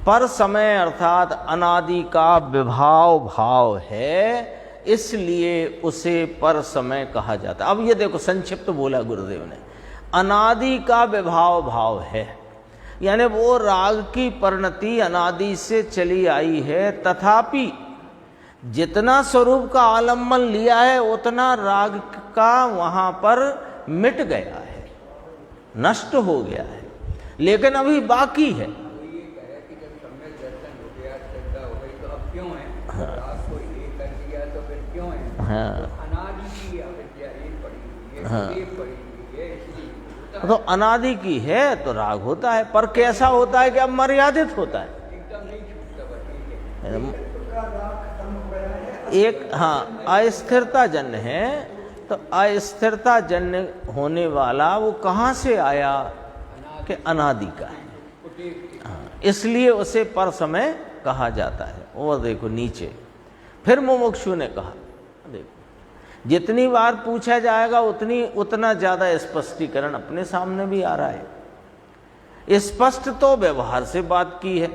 पर समय अर्थात अनादि का विभाव भाव है, इसलिए उसे पर समय कहा जाता। अब ये देखो, संक्षिप्त बोला गुरुदेव ने, अनादि का विभाव भाव है, यानी वो राग की परिणति अनादि से चली आई है, तथापि जितना स्वरूप का आलम्बन लिया है उतना राग का वहां पर मिट गया है, नष्ट हो गया है, लेकिन अभी बाकी है। तो ये कहे कि जब सम्यक दर्शन हो गया, श्रद्धा हो गई, तो अब क्यों है? राग को एक कर दिया तो फिर क्यों है? हाँ। तो अनादि की अविद्या एक पड़ी हुई है, हाँ। एक पड़ी हुई है, इसलिए होता है। तो अनादि की है तो राग होता है, पर कैसा होता है कि अब मर्यादित होता है, एकदम नहीं छूटता, बस ठीक है। का राग खत्म हो गया है। एक हाँ अस्थिरता जन्य है, तो अस्थिरता जन्य होने वाला वो कहाँ से आया कि अनादि का है। हाँ, इसलिए उसे पर समय कहा जाता है। और देखो नीचे फिर मुमुक्षु ने कहा, देखो जितनी बार पूछा जाएगा उतना ज्यादा स्पष्टीकरण अपने सामने भी आ रहा है। स्पष्ट तो व्यवहार से बात की है,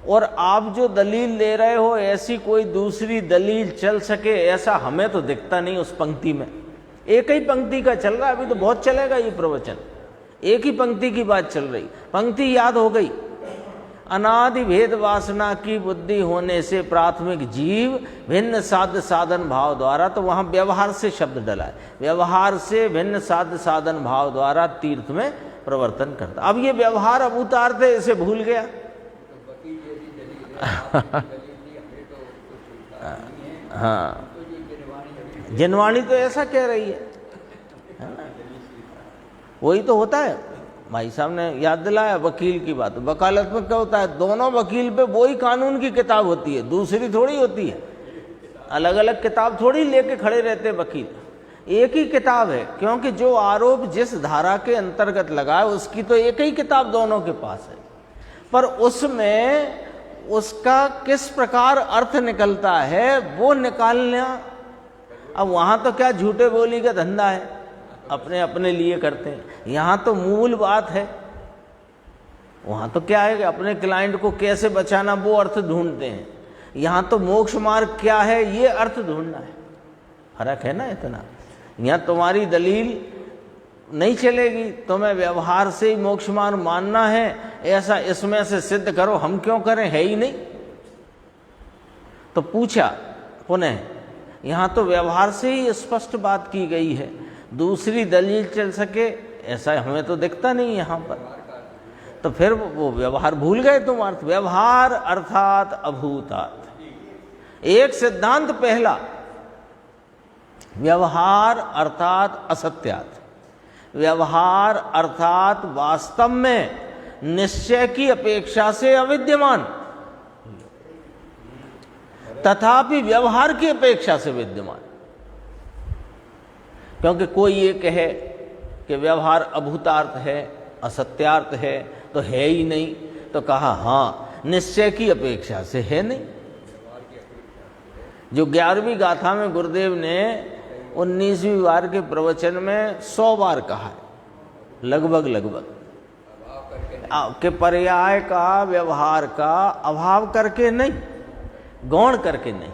और आप जो दलील ले रहे हो ऐसी कोई दूसरी दलील चल सके ऐसा हमें तो दिखता नहीं उस पंक्ति में। एक ही पंक्ति का चल रहा है, अभी तो बहुत चलेगा ये प्रवचन, एक ही पंक्ति की बात चल रही। पंक्ति याद हो गई, अनादि भेद वासना की बुद्धि होने से प्राथमिक जीव भिन्न साध्य साधन भाव द्वारा, तो वहां व्यवहार से शब्द डला है, व्यवहार से भिन्न साध्य साधन भाव द्वारा तीर्थ में प्रवर्तन करता। अब ये व्यवहार अभूतार्थ है, इसे भूल गया। हाँ, जिनवाणी तो ऐसा कह रही है ना? वही तो होता है। भाई साहब ने याद दिलाया वकील की बात। वकालत में क्या होता है, दोनों वकील पे वही कानून की किताब होती है, दूसरी थोड़ी होती है। अलग अलग किताब थोड़ी लेके खड़े रहते वकील, एक ही किताब है, क्योंकि जो आरोप जिस धारा के अंतर्गत लगा है उसकी तो एक ही किताब दोनों के पास है, पर उसमें उसका किस प्रकार अर्थ निकलता है वो निकालना। अब वहां तो क्या झूठे बोली का धंधा है, अपने अपने लिए करते हैं। यहां तो मूल बात है, वहां तो क्या है कि अपने क्लाइंट को कैसे बचाना वो अर्थ ढूंढते हैं। यहां तो मोक्ष मार्ग क्या है ये अर्थ ढूंढना है। फर्क है ना इतना। यहां तुम्हारी दलील नहीं चलेगी, तुम्हें व्यवहार से ही मोक्ष मार्ग मानना है, ऐसा इसमें से सिद्ध करो। हम क्यों करें, है ही नहीं। तो पूछा पुनः, यहां तो व्यवहार से ही स्पष्ट बात की गई है, दूसरी दलील चल सके ऐसा हमें तो दिखता नहीं यहां पर। तो फिर वो व्यवहार भूल गए तुम अर्थ। व्यवहार अर्थात अभूतार्थ। एक सिद्धांत पहला, व्यवहार अर्थात असत्यार्थ। व्यवहार अर्थात वास्तव में निश्चय की अपेक्षा से अविद्यमान, तथापि व्यवहार की अपेक्षा से विद्यमान। क्योंकि कोई ये कहे कि व्यवहार अभूतार्थ है, असत्यार्थ है, तो है ही नहीं, तो कहा हाँ निश्चय की अपेक्षा से है नहीं। जो 11वीं गाथा में गुरुदेव ने 19वीं बार के प्रवचन में 100 बार कहा है, लगभग के पर्याय का, व्यवहार का अभाव करके नहीं, गौण करके नहीं।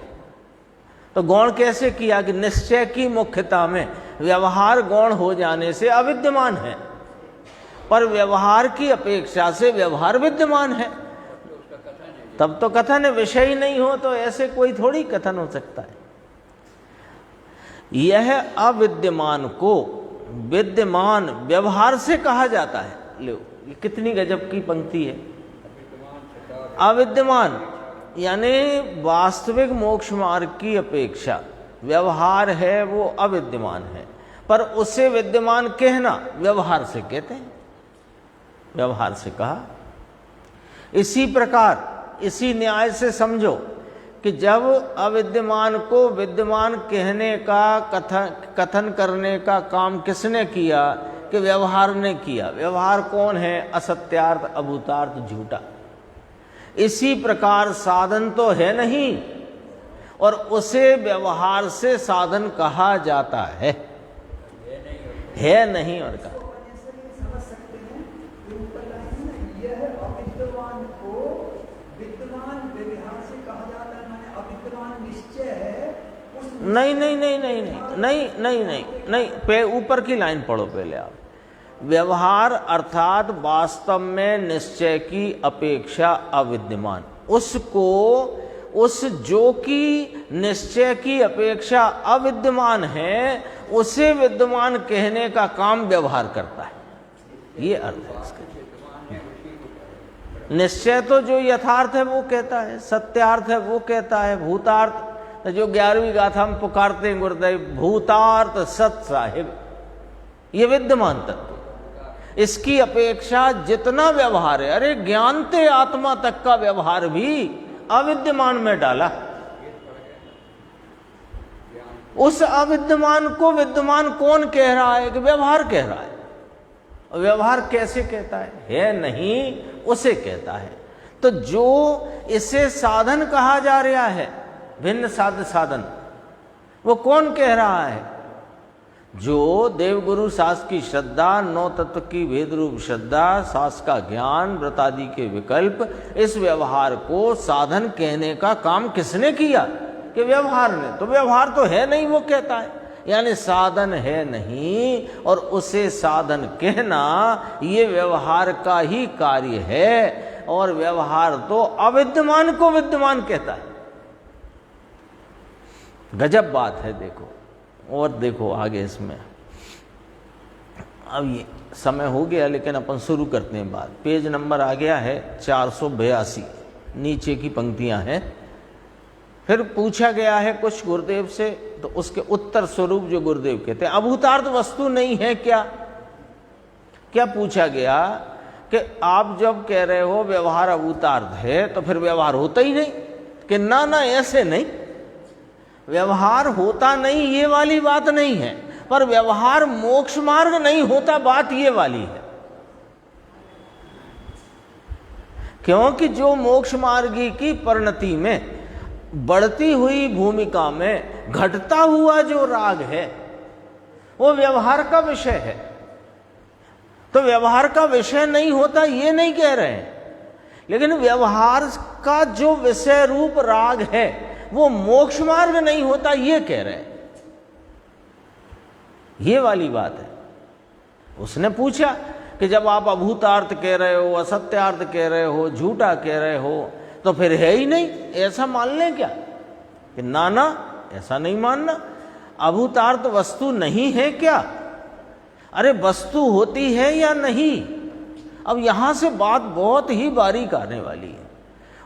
तो गौण कैसे किया कि निश्चय की मुख्यता में व्यवहार गौण हो जाने से अविद्यमान है, पर व्यवहार की अपेक्षा से व्यवहार विद्यमान है। तब तो कथन विषय ही नहीं हो तो ऐसे कोई थोड़ी कथन हो सकता है। यह अविद्यमान को विद्यमान व्यवहार से कहा जाता है। लो, ये कितनी गजब की पंक्ति है। अविद्यमान यानी वास्तविक मोक्ष मार्ग की अपेक्षा व्यवहार है वो अविद्यमान है, पर उसे विद्यमान कहना व्यवहार से कहते हैं, व्यवहार से कहा। इसी प्रकार इसी न्याय से समझो कि जब अविद्यमान को विद्यमान कहने का कथन करने का काम किसने किया कि व्यवहार ने किया। व्यवहार कौन है, असत्यार्थ, अभूतार्थ, झूठा। इसी प्रकार साधन तो है नहीं और उसे व्यवहार से साधन कहा जाता है नहीं और कहा। समझ सकते हैं कि ऊपर लाइन में यह अविद्यमान को विद्यमान व्यवहार से कहा जाता है, माने अविद्यमान निश्चय है उस नहीं, पे ऊपर की लाइन पढ़ो पहले आप। व्यवहार अर्थात वास्तव में निश्चय की अपेक्षा अविद्यमान, उसको उस जो कि निश्चय की अपेक्षा अविद्यमान है उसे विद्यमान कहने का काम व्यवहार करता है। ये अर्थ है इसका। निश्चय तो जो यथार्थ है वो कहता है, सत्यार्थ है वो कहता है, भूतार्थ जो 11वीं गाथा में पुकारते हैं गुरुदेव, भूतार्थ सत साहिब, ये विद्यमान तत्व। इसकी अपेक्षा जितना व्यवहार है, अरे ज्ञानते आत्मा तक का व्यवहार भी अविद्यमान में डाला। उस अविद्यमान को विद्यमान कौन कह रहा है? कि व्यवहार कह रहा है। और व्यवहार कैसे कहता है नहीं, उसे कहता है। तो जो इसे साधन कहा जा रहा है, भिन्न साध्य साधन, वो कौन कह रहा है? जो देवगुरु शास्त्र की श्रद्धा, नौ तत्व की भेद रूप श्रद्धा, शास्त्र का ज्ञान, व्रत आदि के विकल्प, इस व्यवहार को साधन कहने का काम किसने किया? कि व्यवहार ने। तो व्यवहार तो है नहीं, वो कहता है, यानी साधन है नहीं, और उसे साधन कहना ये व्यवहार का ही कार्य है। और व्यवहार तो अविद्यमान को विद्यमान कहता है। गजब बात है। देखो और देखो आगे इसमें। अब ये समय हो गया, लेकिन अपन शुरू करते हैं बात। पेज नंबर आ गया है 482, नीचे की पंक्तियां हैं। फिर पूछा गया है कुछ गुरुदेव से, तो उसके उत्तर स्वरूप जो गुरुदेव कहते हैं, अभूतार्थ वस्तु नहीं है क्या? क्या पूछा गया कि आप जब कह रहे हो व्यवहार अभूतार्थ है, तो फिर व्यवहार होता ही नहीं? कि ना ऐसे नहीं, व्यवहार होता नहीं ये वाली बात नहीं है, पर व्यवहार मोक्ष मार्ग नहीं होता, बात ये वाली है। क्योंकि जो मोक्ष मार्गी की परिणति में, बढ़ती हुई भूमिका में घटता हुआ जो राग है, वो व्यवहार का विषय है। तो व्यवहार का विषय नहीं होता ये नहीं कह रहे हैं, लेकिन व्यवहार का जो विषय रूप राग है वो मोक्ष मार्ग नहीं होता ये कह रहे हैं। ये वाली बात है। उसने पूछा कि जब आप अभूतार्थ कह रहे हो, असत्यार्थ कह रहे हो, झूठा कह रहे हो, तो फिर है ही नहीं, ऐसा मान लें क्या? कि ना ऐसा नहीं मानना। अभूतार्थ वस्तु नहीं है क्या? अरे वस्तु होती है या नहीं? अब यहां से बात बहुत ही बारीक आने वाली है।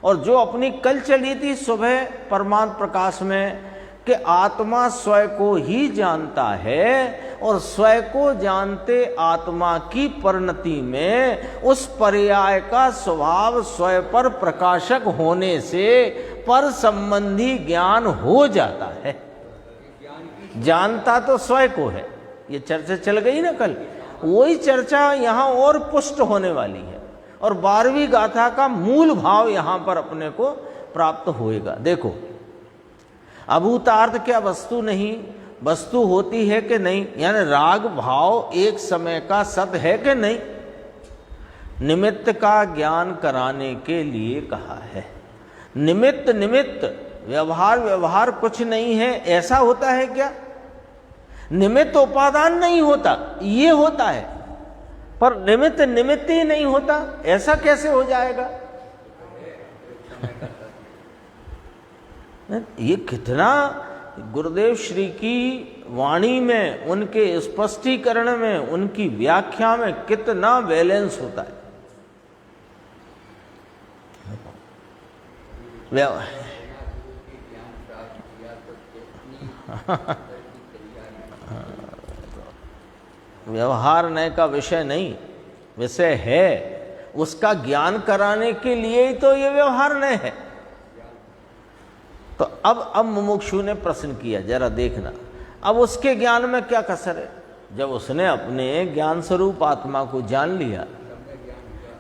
और जो अपनी कल चली थी सुबह परमात्म प्रकाश में, कि आत्मा स्वयं को ही जानता है, और स्वयं को जानते आत्मा की परिणति में उस पर्याय का स्वभाव स्वयं पर प्रकाशक होने से पर संबंधी ज्ञान हो जाता है। जानता तो स्वयं को है, ये चर्चा चल गई ना कल, वही चर्चा यहां और पुष्ट होने वाली है। और 12वीं गाथा का मूल भाव यहां पर अपने को प्राप्त होएगा। देखो, अभूतार्थ क्या वस्तु नहीं? वस्तु होती है कि नहीं? यानी राग भाव एक समय का सत है कि नहीं? निमित्त का ज्ञान कराने के लिए कहा है। निमित्त व्यवहार कुछ नहीं है, ऐसा होता है क्या? निमित्त उपादान नहीं होता, ये होता है, पर निमित्त ही नहीं होता, ऐसा कैसे हो जाएगा? ये कितना गुरुदेव श्री की वाणी में, उनके स्पष्टीकरण में, उनकी व्याख्या में कितना बैलेंस होता है। व्यवहार नए का विषय नहीं, विषय है, उसका ज्ञान कराने के लिए ही तो ये व्यवहार नए है। तो अब मुमुक्षु ने प्रश्न किया, जरा देखना, अब उसके ज्ञान में क्या कसर है? जब उसने अपने ज्ञान स्वरूप आत्मा को जान लिया,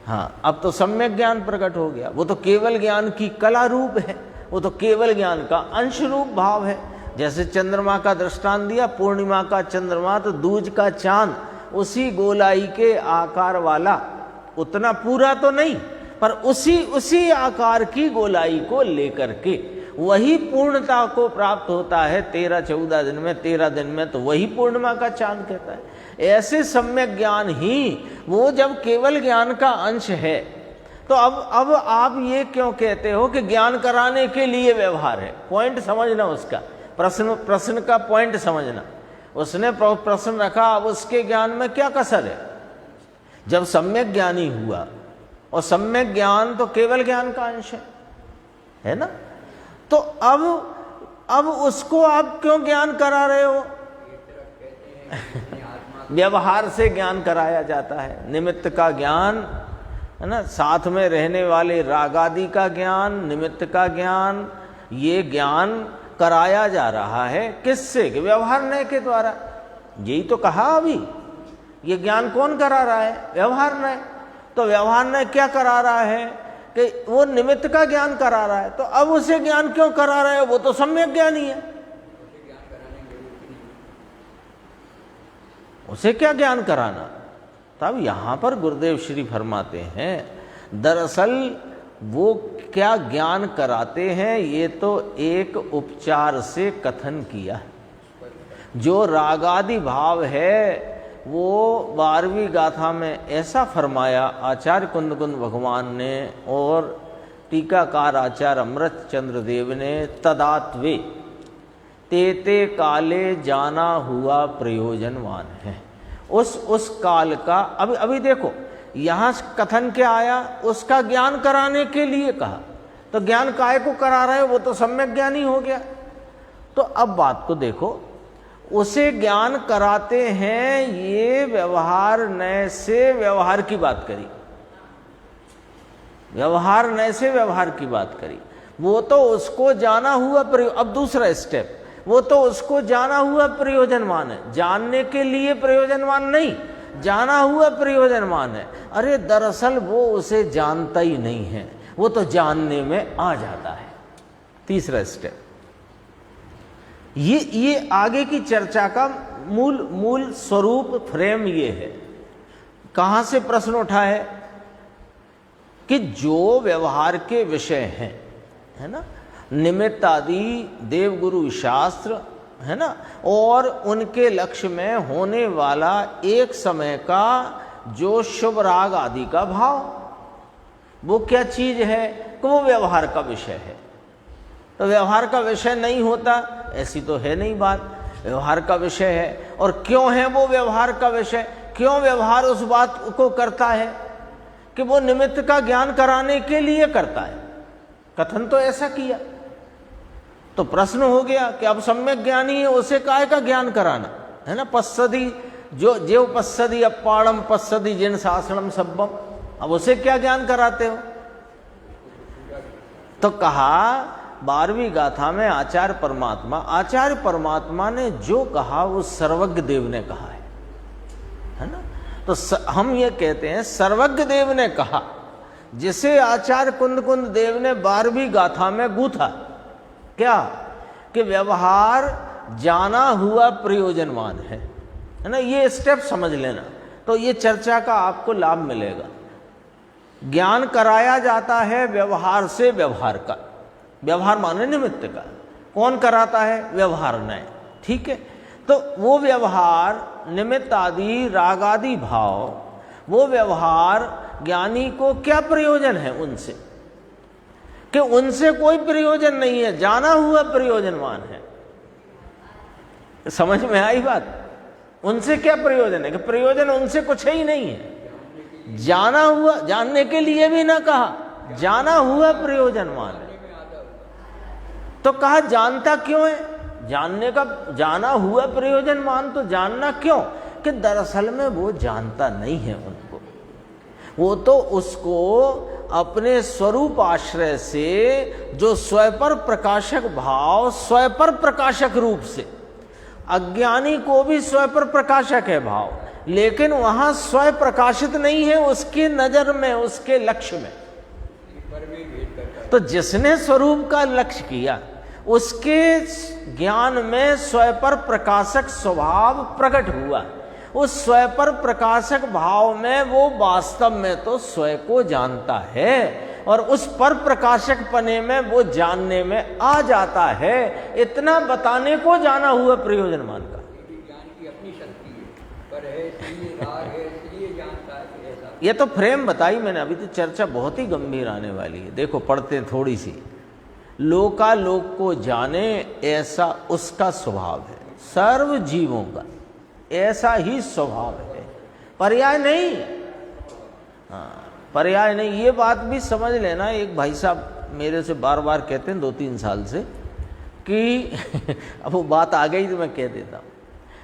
हाँ, अब तो सम्यक ज्ञान प्रकट हो गया। वो तो केवल ज्ञान की कला रूप है, वो तो केवल ज्ञान का अंश रूप भाव है। जैसे चंद्रमा का दृष्टांत दिया, पूर्णिमा का चंद्रमा तो दूज का चांद, उसी गोलाई के आकार वाला, उतना पूरा तो नहीं, पर उसी आकार की गोलाई को लेकर के वही पूर्णता को प्राप्त होता है 13-14 दिन में। 13 दिन में तो वही पूर्णिमा का चांद कहता है। ऐसे सम्यक ज्ञान ही वो जब केवल ज्ञान का अंश है, तो अब आप ये क्यों कहते हो कि ज्ञान कराने के लिए व्यवहार है? पॉइंट समझना उसका, प्रश्न का पॉइंट समझना। उसने प्रश्न रखा, अब उसके ज्ञान में क्या कसर है? जब सम्यक ज्ञानी हुआ, और सम्यक ज्ञान तो केवल ज्ञान का अंश है ना? तो अब उसको आप क्यों ज्ञान करा रहे हो? व्यवहार से ज्ञान कराया जाता है, निमित्त का ज्ञान है ना, साथ में रहने वाले राग आदि का ज्ञान, निमित्त का ज्ञान, ये ज्ञान कराया जा रहा है किससे? कि व्यवहार न्याय के द्वारा। यही तो कहा अभी, ये ज्ञान कौन करा रहा है? व्यवहार न्याय। तो व्यवहार न्याय क्या करा रहा है? कि वो निमित्त का ज्ञान करा रहा है। तो अब उसे ज्ञान क्यों करा रहा है? वो तो सम्यक ज्ञानी है, उसे क्या ज्ञान कराना? तब यहां पर गुरुदेव श्री फरमाते हैं, दरअसल वो क्या ज्ञान कराते हैं ये तो एक उपचार से कथन किया है। जो रागादि भाव है वो 12वीं गाथा में ऐसा फरमाया आचार्य कुंदकुंद भगवान ने और टीकाकार आचार्य अमृत चंद्र देव ने, तदात्वे तेते काले जाना हुआ प्रयोजनवान है। उस काल का अभी देखो यहां कथन क्या आया? उसका ज्ञान कराने के लिए कहा। तो ज्ञान काय को करा रहे? वो तो सम्यक ज्ञानी हो गया। तो अब बात को देखो, उसे ज्ञान कराते हैं, ये व्यवहार न्याय से व्यवहार की बात करी, व्यवहार न्याय से व्यवहार की बात करी। वो तो उसको जाना हुआ अब दूसरा स्टेप, वो तो उसको जाना हुआ प्रयोजनवान है, जानने के लिए प्रयोजनवान नहीं, जाना हुआ प्रयोजनवान है। अरे दरअसल वो उसे जानता ही नहीं है, वो तो जानने में आ जाता है। तीसरा स्टेप, ये आगे की चर्चा का मूल स्वरूप फ्रेम ये है। कहां से प्रश्न उठा है? कि जो व्यवहार के विषय हैं, है ना, निमित्त आदि, देवगुरु शास्त्र, है ना, और उनके लक्ष्य में होने वाला एक समय का जो शुभ राग आदि का भाव, वो क्या चीज है? कि वो व्यवहार का विषय है। तो व्यवहार का विषय नहीं होता ऐसी तो है नहीं बात, व्यवहार का विषय है। और क्यों है वो व्यवहार का विषय? क्यों व्यवहार उस बात को करता है? कि वो निमित्त का ज्ञान कराने के लिए करता है। कथन तो ऐसा किया। तो प्रश्न हो गया कि अब सम्यक ज्ञानी है, उसे काय का ज्ञान कराना है ना? पश्यति जो जेव पश्यति अपाड़म पश्यति जिन शासनम सब्बम। अब उसे क्या ज्ञान कराते हो? तो कहा 12वीं गाथा में आचार्य परमात्मा ने जो कहा वो सर्वज्ञ देव ने कहा है ना? तो हम ये कहते हैं सर्वज्ञ देव ने कहा, जिसे आचार्य कुंद देव ने 12वीं गाथा में गूथा। क्या? कि व्यवहार जाना हुआ प्रयोजनवान है ना? ये स्टेप समझ लेना, तो ये चर्चा का आपको लाभ मिलेगा। ज्ञान कराया जाता है व्यवहार से व्यवहार का, व्यवहार माने निमित्त का। कौन कराता है? व्यवहार न्याय। ठीक है, तो वो व्यवहार निमित्त आदि रागादि भाव, वो व्यवहार ज्ञानी को क्या प्रयोजन है उनसे? कि उनसे कोई प्रयोजन नहीं है, जाना हुआ प्रयोजनवान है। समझ में आई बात? उनसे क्या प्रयोजन है? कि प्रयोजन उनसे कुछ ही नहीं है, जाना हुआ, जानने के लिए भी ना कहा, जाना हुआ प्रयोजनवान है। तो कहा जानता क्यों है? जानने का जाना हुआ प्रयोजनवान, तो जानना क्यों? कि दरअसल में वो जानता नहीं है उनको, वो तो उसको अपने स्वरूप आश्रय से जो स्वपर प्रकाशक भाव, स्वपर प्रकाशक रूप से, अज्ञानी को भी स्वपर प्रकाशक है भाव, लेकिन वहां स्वयं प्रकाशित नहीं है उसके नजर में, उसके लक्ष्य में। तो जिसने स्वरूप का लक्ष्य किया उसके ज्ञान में स्वपर प्रकाशक स्वभाव प्रकट हुआ। उस स्वपर प्रकाशक भाव में वो वास्तव में तो स्वयं को जानता है और उस पर प्रकाशक पने में वो जानने में आ जाता है। इतना बताने को जाना हुआ प्रयोजनवान का। ज्ञान की अपनी शक्ति है, पर है इसलिए राग है, इसलिए जानता है कि ऐसा। ये तो फ्रेम बताई मैंने, अभी तो चर्चा बहुत ही गंभीर आने वाली है। देखो पढ़ते थोड़ी सी। लोकालोक को जाने ऐसा उसका स्वभाव है, सर्व जीवों का ऐसा ही स्वभाव है, पर्याय नहीं। हाँ, पर्याय नहीं। ये बात भी समझ लेना। एक भाई साहब मेरे से बार बार कहते हैं 2-3 साल से कि अब वो बात आ गई तो मैं कह देता हूँ।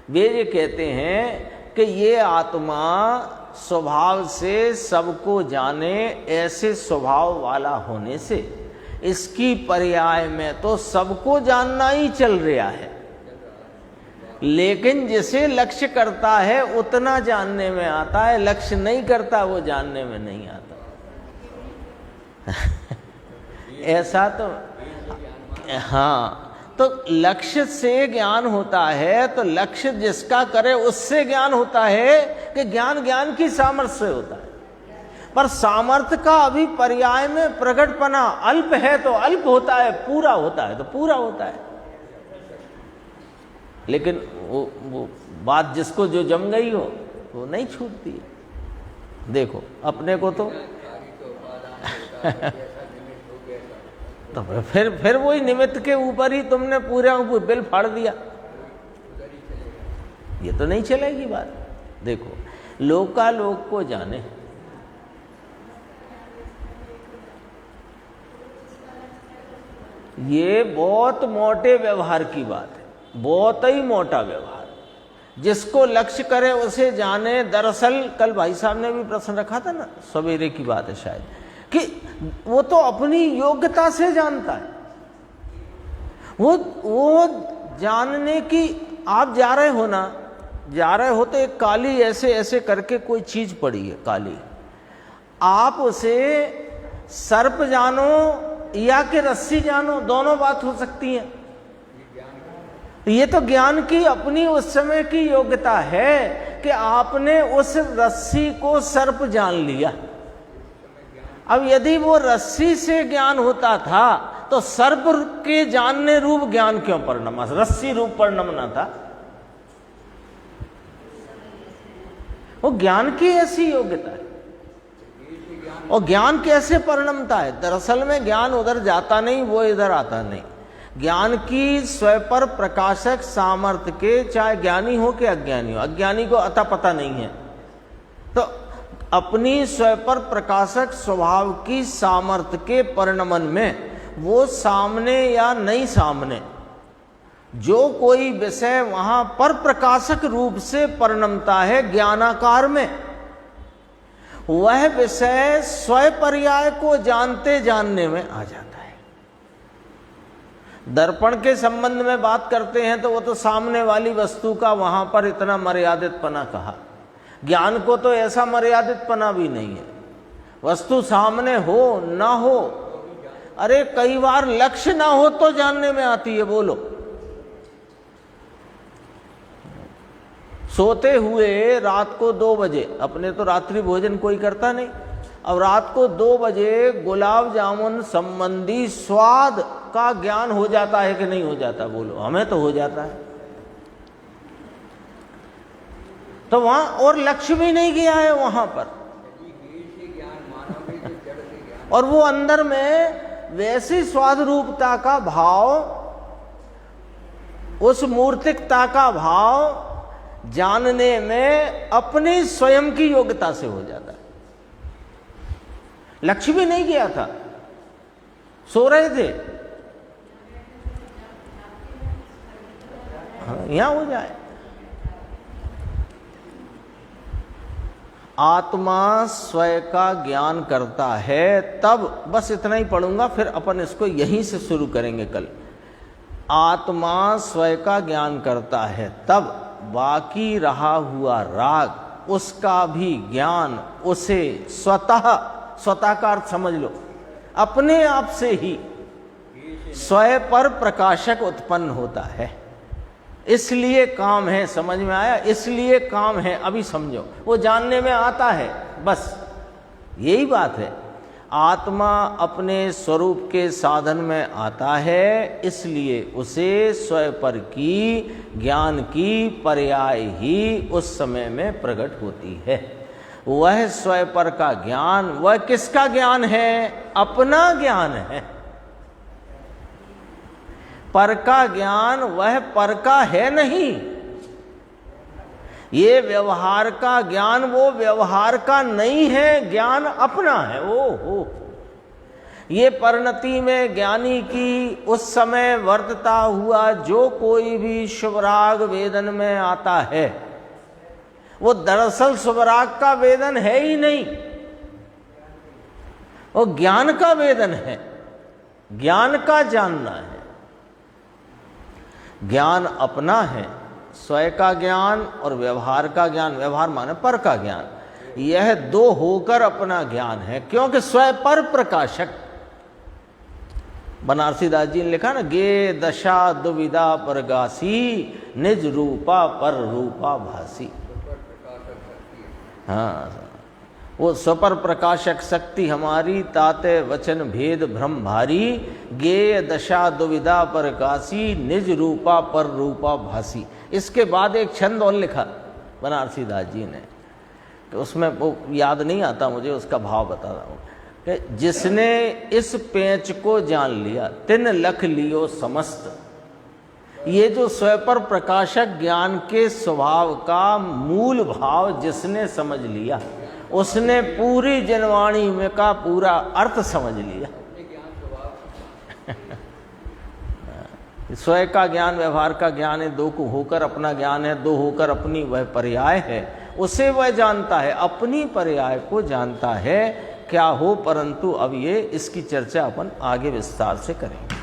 वे ये कहते हैं कि ये आत्मा स्वभाव से सबको जाने ऐसे स्वभाव वाला होने से इसकी पर्याय में तो सबको जानना ही चल रहा है, लेकिन जिसे लक्ष्य करता है उतना जानने में आता है, लक्ष्य नहीं करता वो जानने में नहीं आता। ऐसा तो हाँ, तो लक्ष्य से ज्ञान होता है, तो लक्ष्य जिसका करे उससे ज्ञान होता है कि ज्ञान ज्ञान की सामर्थ्य से होता है। पर सामर्थ्य का अभी पर्याय में प्रकटपना अल्प है तो अल्प होता है, पूरा होता है तो पूरा होता है। लेकिन वो बात जिसको जो जम गई हो वो नहीं छूटती है। देखो अपने को तो तो फिर वही निमित्त के ऊपर ही तुमने पूरा बिल फाड़ दिया, ये तो नहीं चलेगी बात। देखो लोकालोक को जाने, ये बहुत मोटे व्यवहार की बात है, बहुत ही मोटा व्यवहार। जिसको लक्ष्य करे उसे जाने। दरअसल कल भाई साहब ने भी प्रश्न रखा था ना, सवेरे की बात है शायद, कि वो तो अपनी योग्यता से जानता है। वो जानने की, आप जा रहे हो ना, जा रहे हो तो एक काली ऐसे ऐसे करके कोई चीज पड़ी है काली, आप उसे सर्प जानो या कि रस्सी जानो, दोनों बात हो सकती है। ये तो ज्ञान की अपनी उस समय की योग्यता है कि आपने उस रस्सी को सर्प जान लिया। अब यदि वो रस्सी से ज्ञान होता था तो सर्प के जानने रूप ज्ञान क्यों परिणमा, रस्सी रूप परिणम ना था। वो ज्ञान की ऐसी योग्यता है। और ज्ञान कैसे परिणमता है? दरअसल में ज्ञान उधर जाता नहीं, वो इधर आता नहीं। ज्ञान की स्वपर प्रकाशक सामर्थ्य के, चाहे ज्ञानी हो कि अज्ञानी हो, अज्ञानी को अता पता नहीं है, तो अपनी स्वपर प्रकाशक स्वभाव की सामर्थ्य के परिणमन में वो सामने या नहीं सामने जो कोई विषय वहां पर प्रकाशक रूप से परिणमता है ज्ञानाकार में, वह विषय स्वपर्याय को जानते जानने में आ जाता है। दर्पण के संबंध में बात करते हैं तो वो तो सामने वाली वस्तु का वहां पर इतना मर्यादितपना कहा। ज्ञान को तो ऐसा मर्यादितपना भी नहीं है, वस्तु सामने हो ना हो। अरे कई बार लक्ष्य ना हो तो जानने में आती है। बोलो, सोते हुए रात को 2 बजे, अपने तो रात्रि भोजन कोई करता नहीं, अब रात को 2 बजे गुलाब जामुन संबंधी स्वाद का ज्ञान हो जाता है कि नहीं हो जाता? बोलो, हमें तो हो जाता है। तो वहां और लक्ष्य भी नहीं गया है वहां पर, और वो अंदर में वैसी स्वाद रूपता का भाव, उस मूर्तिकता का भाव जानने में अपनी स्वयं की योग्यता से हो जाता है। लक्ष्य भी नहीं किया था, सो रहे थे, हाँ, यहां हो जाए। आत्मा स्वयं का ज्ञान करता है तब, बस इतना ही पढ़ूंगा, फिर अपन इसको यहीं से शुरू करेंगे कल। आत्मा स्वयं का ज्ञान करता है तब बाकी रहा हुआ राग, उसका भी ज्ञान उसे स्वतः, स्वतः का अर्थ समझ लो, अपने आप से ही स्वयं पर प्रकाशक उत्पन्न होता है। इसलिए काम है, समझ में आया? इसलिए काम है, अभी समझो, वो जानने में आता है, बस यही बात है। आत्मा अपने स्वरूप के साधन में आता है, इसलिए उसे स्वयं पर की ज्ञान की पर्याय ही उस समय में प्रकट होती है। वह स्वयं पर का ज्ञान, वह किसका ज्ञान है? अपना ज्ञान है। पर का ज्ञान वह पर का है नहीं। ये व्यवहार का ज्ञान वो व्यवहार का नहीं है, ज्ञान अपना है। ओहो, ये परिणति में ज्ञानी की उस समय वर्तता हुआ जो कोई भी शुभराग वेदन में आता है, वो दरअसल शुभराग का वेदन है ही नहीं, वो ज्ञान का वेदन है। ज्ञान का जानना है। ज्ञान अपना है, स्वयं का ज्ञान और व्यवहार का ज्ञान, व्यवहार माने पर का ज्ञान, यह दो होकर अपना ज्ञान है, क्योंकि स्वयं पर प्रकाशक। बनारसी दास जी ने लिखा ना, गे दशा दुविधा परगासी, निज रूपा पर रूपा भासी। हाँ, वो स्वपर प्रकाशक शक्ति हमारी, ताते वचन भेद भ्रम भारी, गे दशा दुविधा परगासी, निज रूपा पर रूपा भासी। इसके बाद एक छंद और लिखा बनारसी दास जी ने, कि उसमें वो याद नहीं आता मुझे, उसका भाव बता रहा हूँ कि जिसने इस पेंच को जान लिया, तिन लख लियो समस्त। ये जो स्वपर प्रकाशक ज्ञान के स्वभाव का मूल भाव जिसने समझ लिया, उसने पूरी जनवाणी में का पूरा अर्थ समझ लिया। स्वयं का ज्ञान व्यवहार का ज्ञान है, दो को होकर अपना ज्ञान है, दो होकर अपनी वह पर्याय है, उसे वह जानता है, अपनी पर्याय को जानता है क्या हो। परंतु अब ये इसकी चर्चा अपन आगे विस्तार से करेंगे।